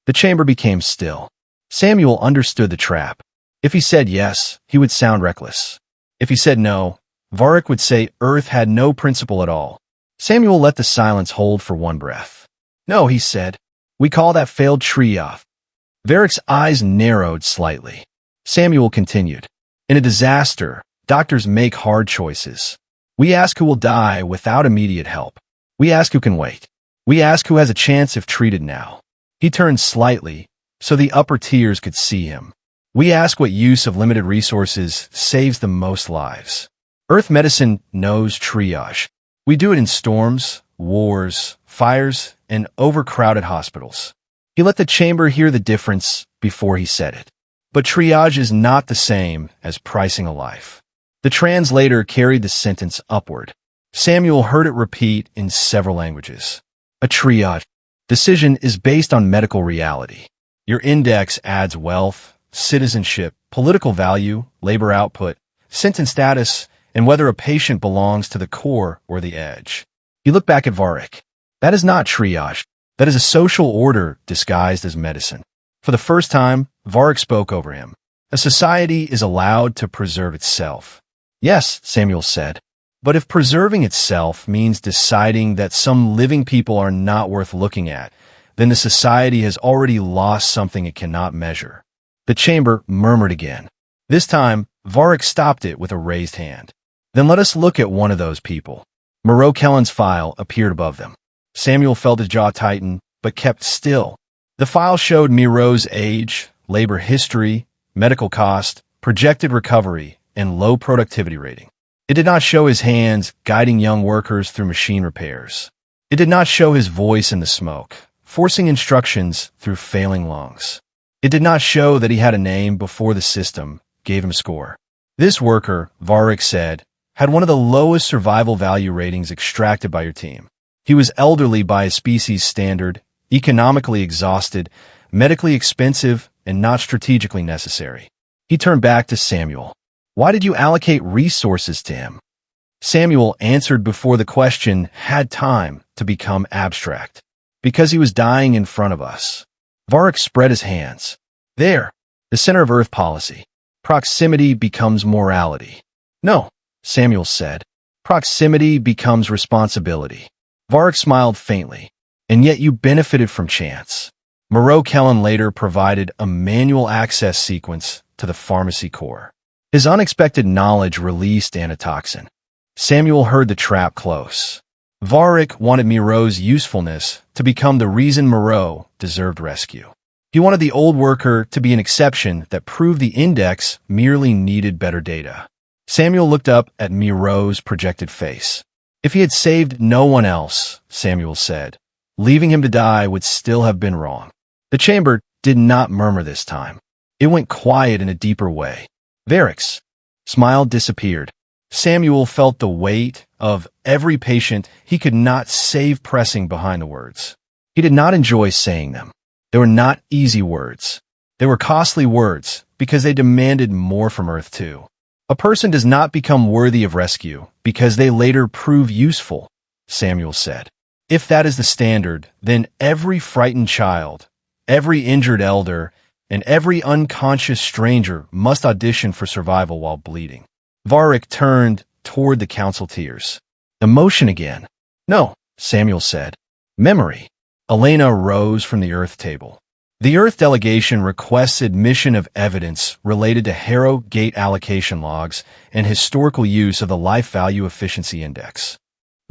The chamber became still. Samuel understood the trap. If he said yes, he would sound reckless. If he said no, Varric would say Earth had no principle at all. Samuel let the silence hold for one breath. No, he said. We call that failed triage. Varric's eyes narrowed slightly. Samuel continued. In a disaster, doctors make hard choices. We ask who will die without immediate help. We ask who can wait. We ask who has a chance if treated now. He turned slightly, so the upper tiers could see him. We ask what use of limited resources saves the most lives. Earth medicine knows triage. We do it in storms, wars, fires, and overcrowded hospitals. He let the chamber hear the difference before he said it. But triage is not the same as pricing a life. The translator carried the sentence upward. Samuel heard it repeat in several languages. A triage decision is based on medical reality. Your index adds wealth, citizenship, political value, labor output, sentence status, and whether a patient belongs to the core or the edge. He looked back at Varric. That is not triage. That is a social order disguised as medicine. For the first time, Varric spoke over him. A society is allowed to preserve itself. Yes, Samuel said. But if preserving itself means deciding that some living people are not worth looking at, then the society has already lost something it cannot measure. The chamber murmured again. This time, Varric stopped it with a raised hand. Then let us look at one of those people. Moreau Kellen's file appeared above them. Samuel felt his jaw tighten, but kept still. The file showed Moreau's age, labor history, medical cost, projected recovery, and low productivity rating. It did not show his hands guiding young workers through machine repairs. It did not show his voice in the smoke, forcing instructions through failing lungs. It did not show that he had a name before the system gave him a score. This worker, Varric said, had one of the lowest survival value ratings extracted by your team. He was elderly by a species standard, economically exhausted, medically expensive, and not strategically necessary. He turned back to Samuel. Why did you allocate resources to him? Samuel answered before the question had time to become abstract. Because he was dying in front of us. Varric spread his hands. There, the center of Earth policy. Proximity becomes morality. No, Samuel said. Proximity becomes responsibility. Varric smiled faintly. And yet you benefited from chance. Moreau Kellen later provided a manual access sequence to the pharmacy core. His unexpected knowledge released antitoxin. Samuel heard the trap close. Varric wanted Moreau's usefulness to become the reason Moreau deserved rescue. He wanted the old worker to be an exception that proved the index merely needed better data. Samuel looked up at Moreau's projected face. If he had saved no one else, Samuel said, leaving him to die would still have been wrong. The chamber did not murmur this time. It went quiet in a deeper way. Varric's smile disappeared. Samuel felt the weight of every patient he could not save pressing behind the words. He did not enjoy saying them. They were not easy words. They were costly words because they demanded more from Earth too. A person does not become worthy of rescue because they later prove useful, Samuel said. If that is the standard, then every frightened child, every injured elder, and every unconscious stranger must audition for survival while bleeding. Varric turned toward the council tiers. Emotion again. No, Samuel said. Memory. Elena rose from the Earth table. The Earth delegation requests admission of evidence related to Harrow Gate allocation logs and historical use of the Life Value Efficiency Index.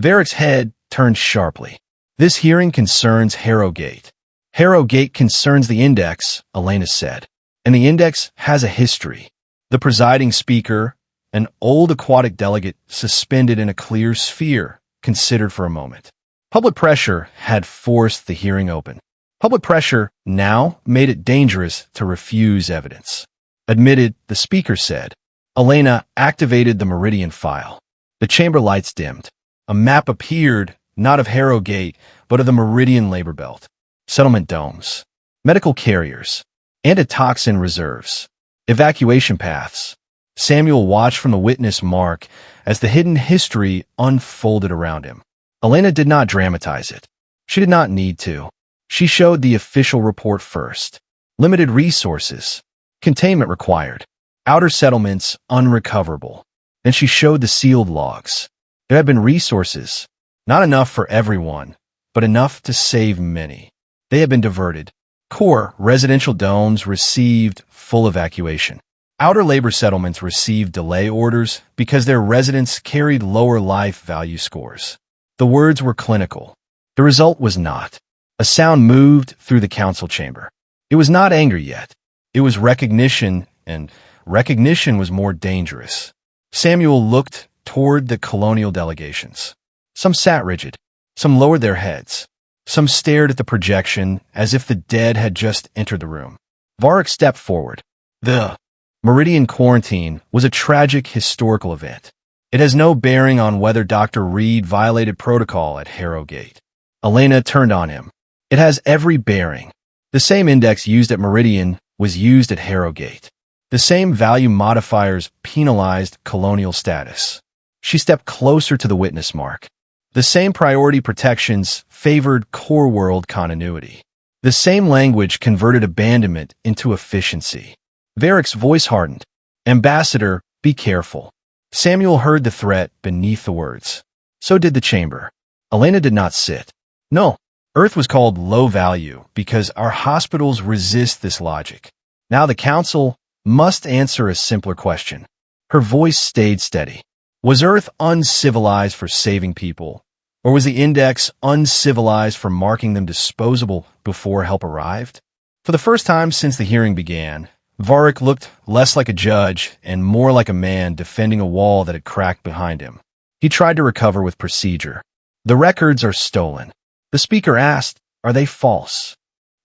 Varric's head turned sharply. This hearing concerns Harrow Gate. Harrow Gate concerns the index, Elena said, and the index has a history. The presiding speaker, an old aquatic delegate suspended in a clear sphere, considered for a moment. Public pressure had forced the hearing open. Public pressure now made it dangerous to refuse evidence. Admitted, the speaker said. Elena activated the Meridian file. The chamber lights dimmed. A map appeared, not of Harrow Gate, but of the Meridian labor belt. Settlement domes. Medical carriers. Antitoxin reserves. Evacuation paths. Samuel watched from the witness mark as the hidden history unfolded around him. Elena did not dramatize it. She did not need to. She showed the official report first. Limited resources. Containment required. Outer settlements unrecoverable. Then she showed the sealed logs. There had been resources. Not enough for everyone, but enough to save many. They had been diverted. Core residential domes received full evacuation. Outer labor settlements received delay orders because their residents carried lower life value scores. The words were clinical. The result was not. A sound moved through the council chamber. It was not anger yet. It was recognition, and recognition was more dangerous. Samuel looked toward the colonial delegations. Some sat rigid. Some lowered their heads. Some stared at the projection as if the dead had just entered the room. Varric stepped forward. The Meridian quarantine was a tragic historical event. It has no bearing on whether Dr. Reed violated protocol at Harrow Gate. Elena turned on him. It has every bearing. The same index used at Meridian was used at Harrow Gate. The same value modifiers penalized colonial status. She stepped closer to the witness mark. The same priority protections favored core world continuity. The same language converted abandonment into efficiency. Varric's voice hardened. Ambassador, be careful. Samuel heard the threat beneath the words. So did the chamber. Elena did not sit. No, Earth was called low value because our hospitals resist this logic. Now the council must answer a simpler question. Her voice stayed steady. Was Earth uncivilized for saving people, or was the index uncivilized for marking them disposable before help arrived? For the first time since the hearing began, Varric looked less like a judge and more like a man defending a wall that had cracked behind him. He tried to recover with procedure. The records are stolen. The speaker asked, are they false?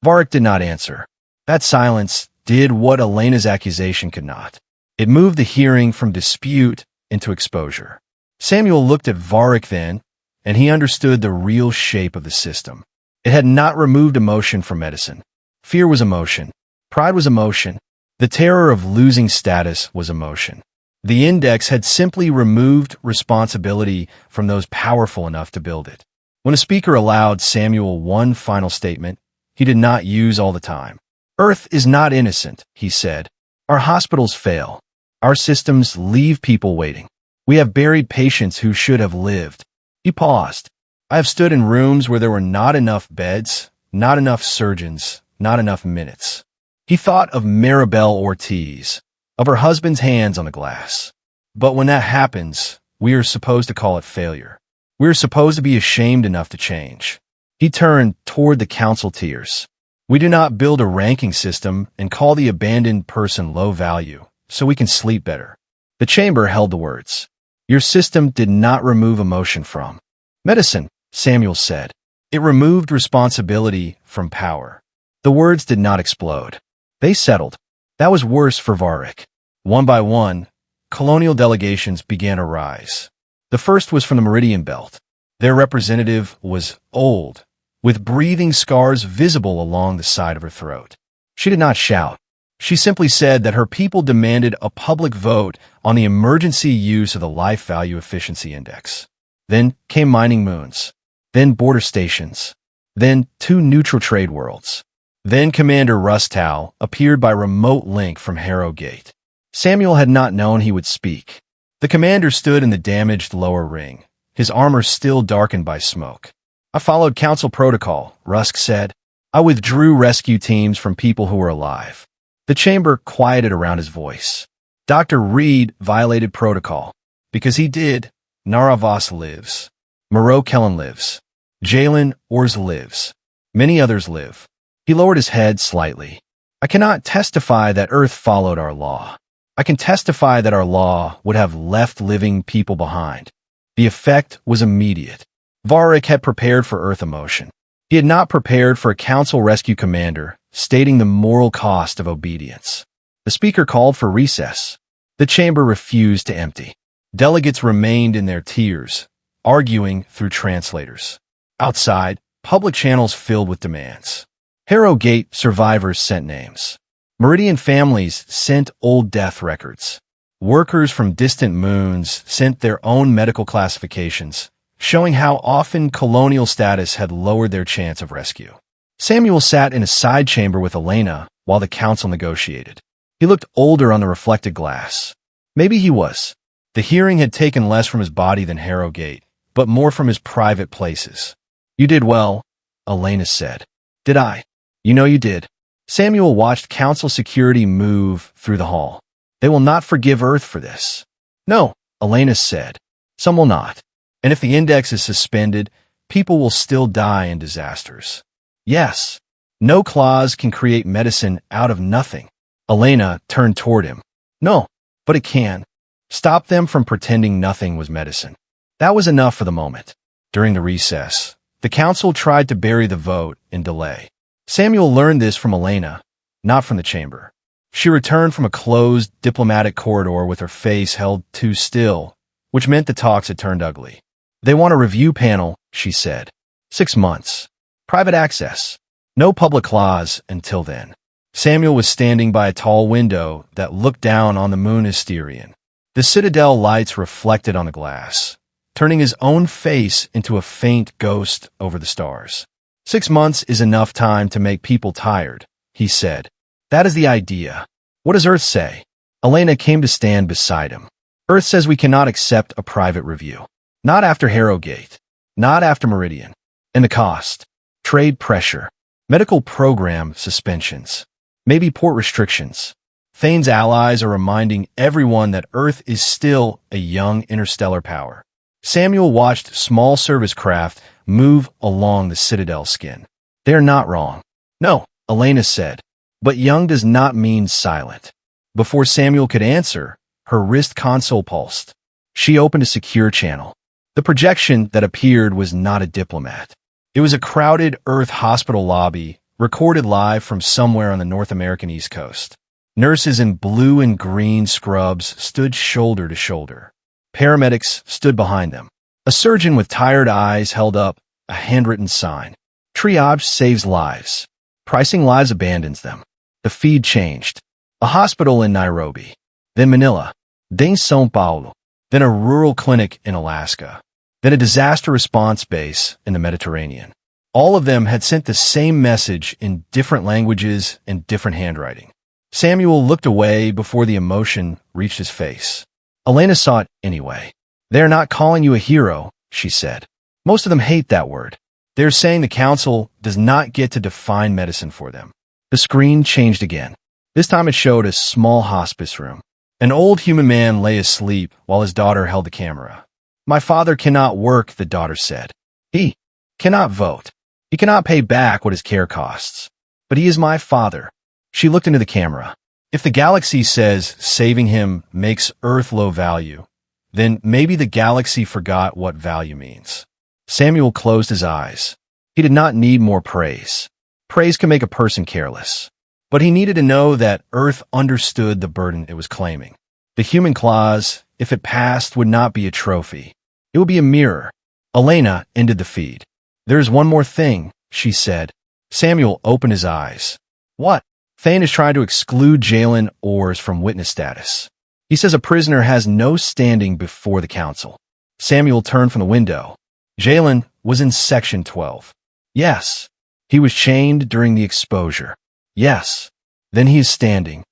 Varric did not answer. That silence did what Elena's accusation could not. It moved the hearing from dispute into exposure. Samuel looked at Varric then, and he understood the real shape of the system. It had not removed emotion from medicine. Fear was emotion. Pride was emotion. The terror of losing status was emotion. The index had simply removed responsibility from those powerful enough to build it. When a speaker allowed Samuel one final statement, he did not use all the time. Earth is not innocent, he said. Our hospitals fail. Our systems leave people waiting. We have buried patients who should have lived. He paused. I have stood in rooms where there were not enough beds, not enough surgeons, not enough minutes. He thought of Maribel Ortiz, of her husband's hands on the glass. But when that happens, we are supposed to call it failure. We are supposed to be ashamed enough to change. He turned toward the council tiers. We do not build a ranking system and call the abandoned person low value, so we can sleep better. The chamber held the words. Your system did not remove emotion from medicine, Samuel said. It removed responsibility from power. The words did not explode. They settled. That was worse for Varric. One by one, colonial delegations began to rise. The first was from the Meridian Belt. Their representative was old, with breathing scars visible along the side of her throat. She did not shout. She simply said that her people demanded a public vote on the emergency use of the Life Value Efficiency Index. Then came mining moons. Then border stations. Then 2 neutral trade worlds. Then Commander Rustow appeared by remote link from Harrow Gate. Samuel had not known he would speak. The commander stood in the damaged lower ring, his armor still darkened by smoke. I followed council protocol, Rusk said. I withdrew rescue teams from people who were alive. The chamber quieted around his voice. Dr. Reed violated protocol. Because he did, Naravas lives. Moreau Kellen lives. Jalen Orz lives. Many others live. He lowered his head slightly. I cannot testify that Earth followed our law. I can testify that our law would have left living people behind. The effect was immediate. Varric had prepared for Earth emotion. He had not prepared for a council rescue commander stating the moral cost of obedience. The speaker called for recess. The chamber refused to empty. Delegates remained in their tiers, arguing through translators. Outside, public channels filled with demands. Harrow Gate survivors sent names. Meridian families sent old death records. Workers from distant moons sent their own medical classifications, showing how often colonial status had lowered their chance of rescue. Samuel sat in a side chamber with Elena while the council negotiated. He looked older on the reflected glass. Maybe he was. The hearing had taken less from his body than Harrow Gate, but more from his private places. You did well, Elena said. Did I? You know you did. Samuel watched council security move through the hall. They will not forgive Earth for this. No, Elena said. Some will not. And if the index is suspended, people will still die in disasters. Yes. No clause can create medicine out of nothing. Elena turned toward him. No, but it can. Stop them from pretending nothing was medicine. That was enough for the moment. During the recess, the council tried to bury the vote in delay. Samuel learned this from Elena, not from the chamber. She returned from a closed diplomatic corridor with her face held too still, which meant the talks had turned ugly. They want a review panel, she said. 6 months. Private access. No public clause until then. Samuel was standing by a tall window that looked down on the moon Asterion. The citadel lights reflected on the glass, turning his own face into a faint ghost over the stars. 6 months is enough time to make people tired, he said. That is the idea. What does Earth say? Elena came to stand beside him. Earth says we cannot accept a private review. Not after Harrow Gate. Not after Meridian. And the cost. Trade pressure. Medical program suspensions. Maybe port restrictions. Thane's allies are reminding everyone that Earth is still a young interstellar power. Samuel watched small service craft move along the citadel skin. They are not wrong. No, Elena said. But young does not mean silent. Before Samuel could answer, her wrist console pulsed. She opened a secure channel. The projection that appeared was not a diplomat. It was a crowded Earth hospital lobby, recorded live from somewhere on the North American East Coast. Nurses in blue and green scrubs stood shoulder to shoulder. Paramedics stood behind them. A surgeon with tired eyes held up a handwritten sign. Triage saves lives. Pricing lives abandons them. The feed changed. A hospital in Nairobi, then Manila, then São Paulo, then a rural clinic in Alaska, then a disaster response base in the Mediterranean. All of them had sent the same message in different languages and different handwriting. Samuel looked away before the emotion reached his face. Elena saw it anyway. They are not calling you a hero, she said. Most of them hate that word. They're saying the council does not get to define medicine for them. The screen changed again. This time it showed a small hospice room. An old human man lay asleep while his daughter held the camera. My father cannot work, the daughter said. He cannot vote. He cannot pay back what his care costs. But he is my father. She looked into the camera. If the galaxy says saving him makes Earth low value, then maybe the galaxy forgot what value means. Samuel closed his eyes. He did not need more praise. Praise can make a person careless. But he needed to know that Earth understood the burden it was claiming. The human clause, if it passed, would not be a trophy. It would be a mirror. Elena ended the feed. There is one more thing, she said. Samuel opened his eyes. What? Thane is trying to exclude Jalen Ors from witness status. He says a prisoner has no standing before the council. Samuel turned from the window. Jalen was in Section 12. Yes. He was chained during the exposure. Yes. Then he is standing.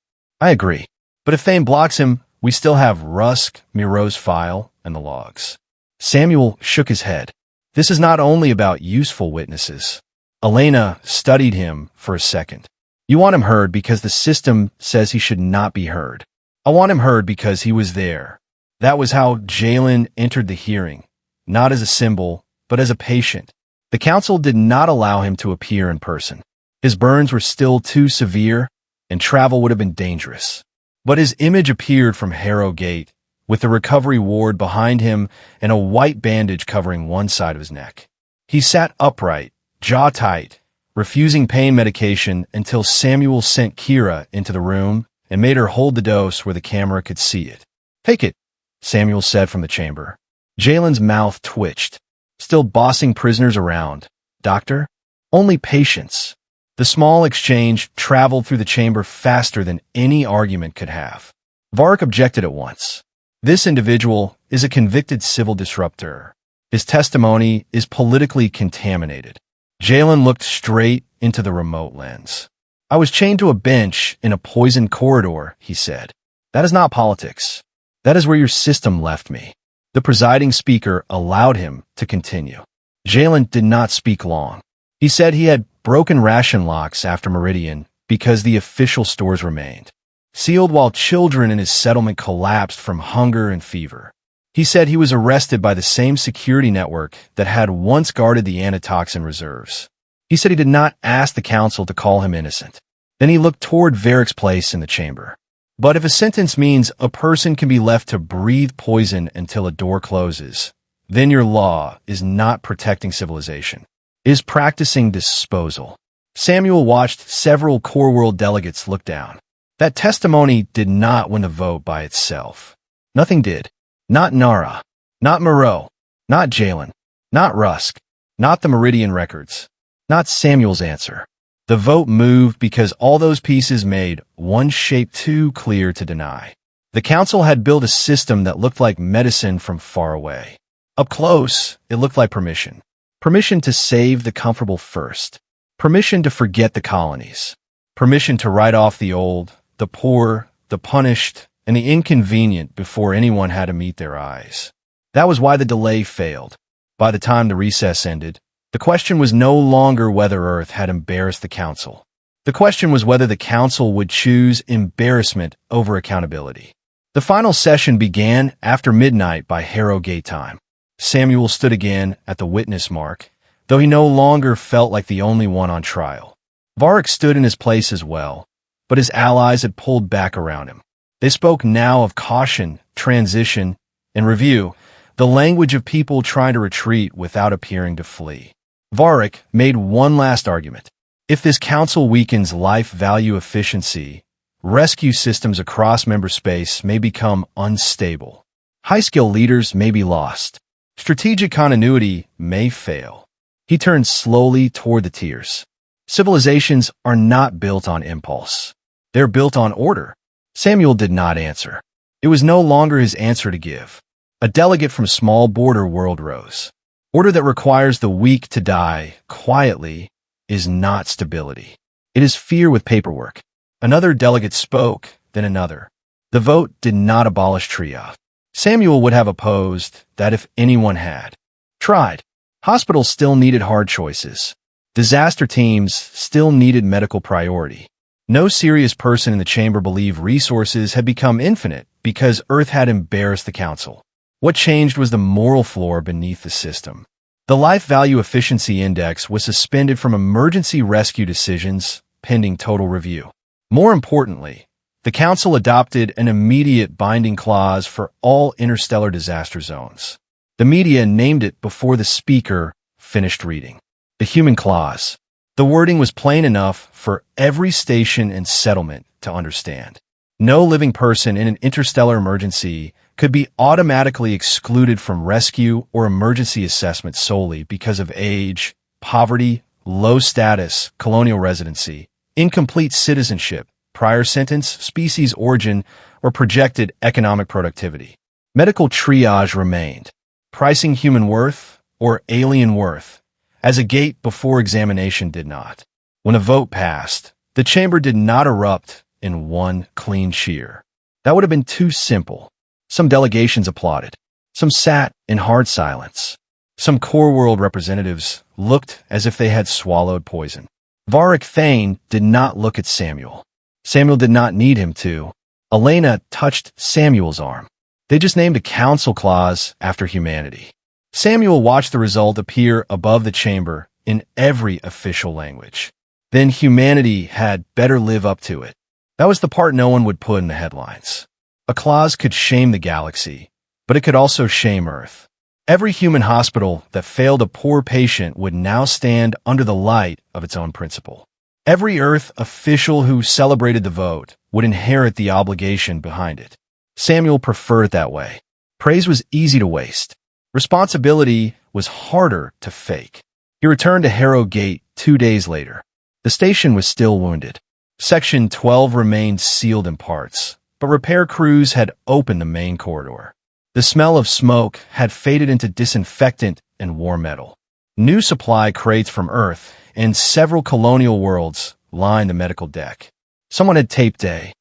I agree. But if Thane blocks him, we still have Rusk, Miro's file, and the logs. Samuel shook his head. This is not only about useful witnesses. Elena studied him for a second. You want him heard because the system says he should not be heard. I want him heard because he was there. That was how Jalen entered the hearing, not as a symbol, but as a patient. The council did not allow him to appear in person. His burns were still too severe, and travel would have been dangerous. But his image appeared from Harrow Gate, with the recovery ward behind him and a white bandage covering one side of his neck. He sat upright, jaw tight, refusing pain medication until Samuel sent Kira into the room and made her hold the dose where the camera could see it. Take it, Samuel said from the chamber. Jalen's mouth twitched. Still bossing prisoners around. Doctor? Only patience. The small exchange traveled through the chamber faster than any argument could have. Vark objected at once. This individual is a convicted civil disruptor. His testimony is politically contaminated. Jalen looked straight into the remote lens. I was chained to a bench in a poisoned corridor, he said. That is not politics. That is where your system left me. The presiding speaker allowed him to continue. Jalen did not speak long. He said he had broken ration locks after Meridian because the official stores remained sealed while children in his settlement collapsed from hunger and fever. He said he was arrested by the same security network that had once guarded the antitoxin reserves. He said he did not ask the council to call him innocent. Then he looked toward Varric's place in the chamber. But if a sentence means a person can be left to breathe poison until a door closes, then your law is not protecting civilization. It is practicing disposal. Samuel watched several core world delegates look down. That testimony did not win the vote by itself. Nothing did. Not Nara. Not Moreau. Not Jalen. Not Rusk. Not the Meridian records. Not Samuel's answer. The vote moved because all those pieces made one shape too clear to deny. The council had built a system that looked like medicine from far away. Up close, it looked like permission. Permission to save the comfortable first. Permission to forget the colonies. Permission to write off the old, the poor, the punished, and the inconvenient before anyone had to meet their eyes. That was why the delay failed. By the time the recess ended, the question was no longer whether Earth had embarrassed the council. The question was whether the council would choose embarrassment over accountability. The final session began after midnight by Harrow Gate time. Samuel stood again at the witness mark, though he no longer felt like the only one on trial. Varric stood in his place as well, but his allies had pulled back around him. They spoke now of caution, transition, and review, the language of people trying to retreat without appearing to flee. Varric made one last argument. If this council weakens life value efficiency, rescue systems across member space may become unstable. High-skill leaders may be lost. Strategic continuity may fail. He turned slowly toward the tiers. Civilizations are not built on impulse. They're built on order. Samuel did not answer. It was no longer his answer to give. A delegate from small border world rose. Order that requires the weak to die quietly is not stability. It is fear with paperwork. Another delegate spoke, then another. The vote did not abolish triage. Samuel would have opposed that if anyone had tried. Hospitals still needed hard choices. Disaster teams still needed medical priority. No serious person in the chamber believed resources had become infinite because Earth had embarrassed the council. What changed was the moral floor beneath the system. The Life Value Efficiency Index was suspended from emergency rescue decisions pending total review. More importantly, the Council adopted an immediate binding clause for all interstellar disaster zones. The media named it before the speaker finished reading. The Human Clause. The wording was plain enough for every station and settlement to understand. No living person in an interstellar emergency could be automatically excluded from rescue or emergency assessment solely because of age, poverty, low status, colonial residency, incomplete citizenship, prior sentence, species origin, or projected economic productivity. Medical triage remained, pricing human worth or alien worth as a gate before examination did not. When a vote passed, the chamber did not erupt in one clean cheer. That would have been too simple. Some delegations applauded. Some sat in hard silence. Some core world representatives looked as if they had swallowed poison. Varric Thane did not look at Samuel. Samuel did not need him to. Elena touched Samuel's arm. They just named a council clause after humanity. Samuel watched the result appear above the chamber in every official language. Then humanity had better live up to it. That was the part no one would put in the headlines. A clause could shame the galaxy, but it could also shame Earth. Every human hospital that failed a poor patient would now stand under the light of its own principle. Every Earth official who celebrated the vote would inherit the obligation behind it. Samuel preferred it that way. Praise was easy to waste. Responsibility was harder to fake. He returned to Harrow Gate 2 days later. The station was still wounded. Section 12 remained sealed in parts, but repair crews had opened the main corridor. The smell of smoke had faded into disinfectant and war metal. New supply crates from Earth and several colonial worlds lined the medical deck. Someone had taped a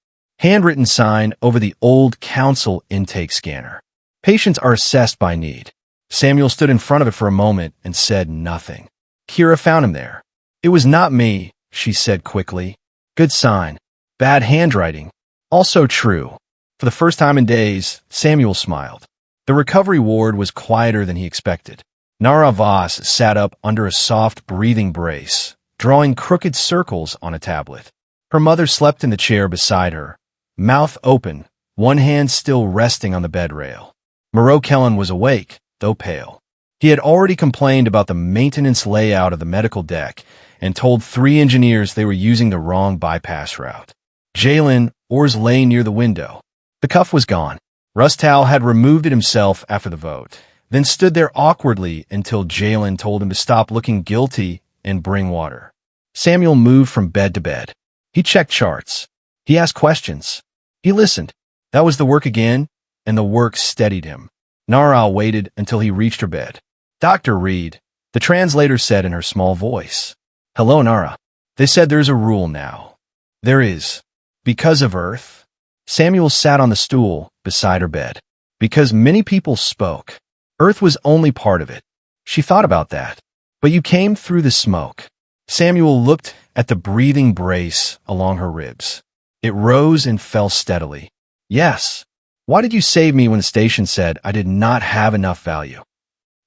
handwritten sign over the old council intake scanner. Patients are assessed by need. Samuel stood in front of it for a moment and said nothing. Kira found him there. It was not me, she said quickly. Good sign. Bad handwriting. Also true. For the first time in days, Samuel smiled. The recovery ward was quieter than he expected. Nara Voss sat up under a soft breathing brace, drawing crooked circles on a tablet. Her mother slept in the chair beside her, mouth open, one hand still resting on the bed rail. Moreau Kellen was awake, though pale. He had already complained about the maintenance layout of the medical deck and told 3 engineers they were using the wrong bypass route. Jalen, oars lay near the window. The cuff was gone. Rustow had removed it himself after the vote, then stood there awkwardly until Jalen told him to stop looking guilty and bring water. Samuel moved from bed to bed. He checked charts. He asked questions. He listened. That was the work again, and the work steadied him. Nara waited until he reached her bed. "Dr. Reed," the translator said in her small voice. "Hello, Nara. They said there's a rule now." "There is. Because of Earth." Samuel sat on the stool beside her bed. "Because many people spoke. Earth was only part of it." She thought about that. "But you came through the smoke." Samuel looked at the breathing brace along her ribs. It rose and fell steadily. "Yes. Why did you save me when the station said I did not have enough value?"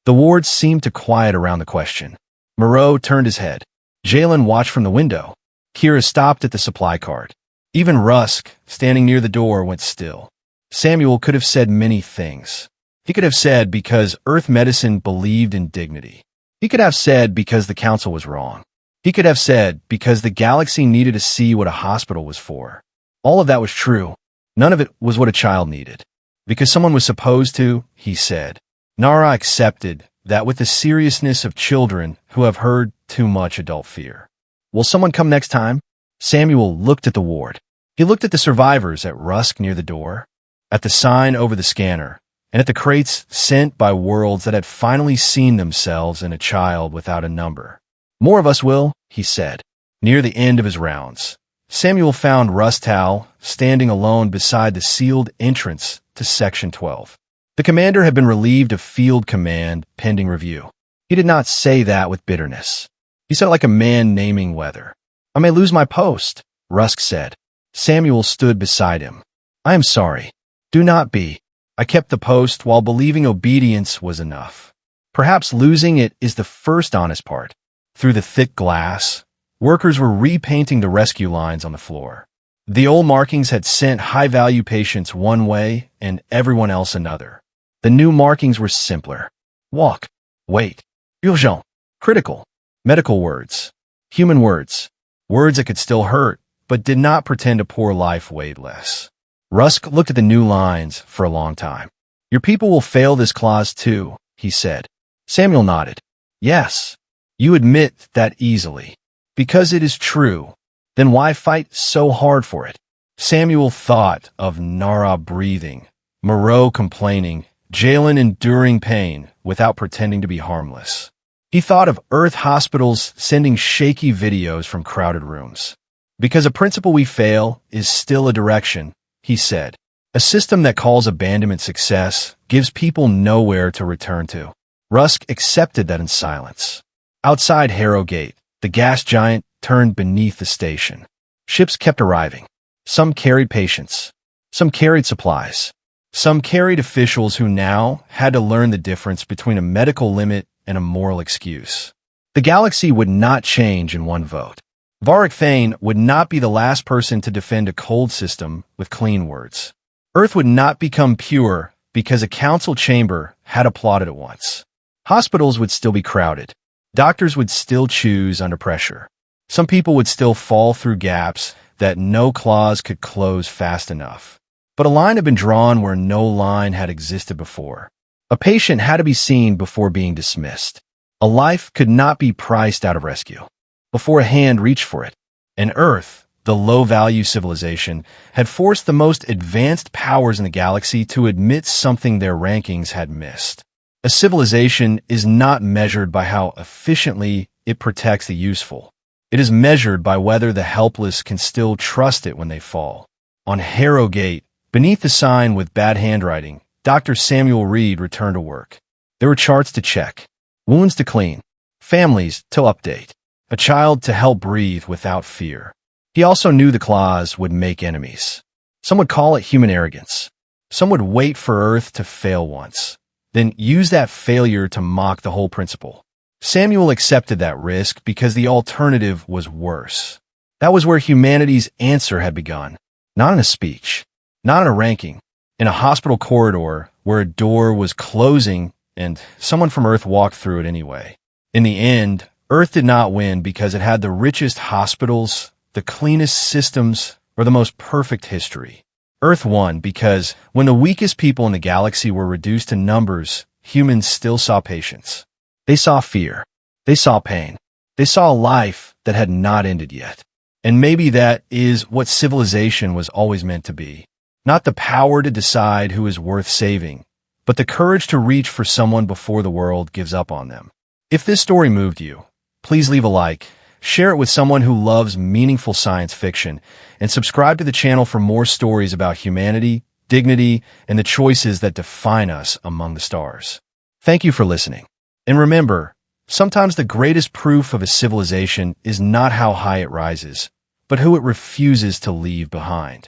The wards seemed to quiet around the question. Moreau turned his head. Jalen watched from the window. Kira stopped at the supply cart. Even Rusk, standing near the door, went still. Samuel could have said many things. He could have said because Earth medicine believed in dignity. He could have said because the council was wrong. He could have said because the galaxy needed to see what a hospital was for. All of that was true. None of it was what a child needed. Because someone was supposed to, he said. Nara accepted that with the seriousness of children who have heard too much adult fear. "Will someone come next time?" Samuel looked at the ward. He looked at the survivors at Rusk near the door, at the sign over the scanner, and at the crates sent by worlds that had finally seen themselves in a child without a number. "More of us will," he said. Near the end of his rounds, Samuel found Rustow standing alone beside the sealed entrance to Section 12. The commander had been relieved of field command pending review. He did not say that with bitterness. He said it like a man naming weather. "I may lose my post," Rusk said. Samuel stood beside him. "I am sorry. Do not be. I kept the post while believing obedience was enough. Perhaps losing it is the first honest part." Through the thick glass, workers were repainting the rescue lines on the floor. The old markings had sent high-value patients one way and everyone else another. The new markings were simpler. Walk. Wait. Urgent. Critical. Medical words. Human words. Words that could still hurt, but did not pretend a poor life weighed less. Rusk looked at the new lines for a long time. "Your people will fail this clause too," he said. Samuel nodded. "Yes. You admit that easily. Because it is true. Then why fight so hard for it?" Samuel thought of Nara breathing, Moreau complaining, Jalen enduring pain without pretending to be harmless. He thought of Earth hospitals sending shaky videos from crowded rooms. "Because a principle we fail is still a direction," he said. "A system that calls abandonment success gives people nowhere to return to." Rusk accepted that in silence. Outside Harrow Gate, the gas giant turned beneath the station. Ships kept arriving. Some carried patients. Some carried supplies. Some carried officials who now had to learn the difference between a medical limit and a moral excuse. The galaxy would not change in one vote. Varric Thane would not be the last person to defend a cold system with clean words. Earth would not become pure because a council chamber had applauded it once. Hospitals would still be crowded. Doctors would still choose under pressure. Some people would still fall through gaps that no clause could close fast enough. But a line had been drawn where no line had existed before. A patient had to be seen before being dismissed. A life could not be priced out of rescue before a hand reached for it. And Earth, the low-value civilization, had forced the most advanced powers in the galaxy to admit something their rankings had missed. A civilization is not measured by how efficiently it protects the useful. It is measured by whether the helpless can still trust it when they fall. On Harrow Gate, beneath the sign with bad handwriting, Dr. Samuel Reed returned to work. There were charts to check, wounds to clean, families to update, a child to help breathe without fear. He also knew the clause would make enemies. Some would call it human arrogance. Some would wait for Earth to fail once, then use that failure to mock the whole principle. Samuel accepted that risk because the alternative was worse. That was where humanity's answer had begun. Not in a speech, not in a ranking, in a hospital corridor where a door was closing and someone from Earth walked through it anyway. In the end, Earth did not win because it had the richest hospitals, the cleanest systems, or the most perfect history. Earth won because when the weakest people in the galaxy were reduced to numbers, humans still saw patience. They saw fear. They saw pain. They saw a life that had not ended yet. And maybe that is what civilization was always meant to be. Not the power to decide who is worth saving, but the courage to reach for someone before the world gives up on them. If this story moved you, please leave a like, share it with someone who loves meaningful science fiction, and subscribe to the channel for more stories about humanity, dignity, and the choices that define us among the stars. Thank you for listening. And remember, sometimes the greatest proof of a civilization is not how high it rises, but who it refuses to leave behind.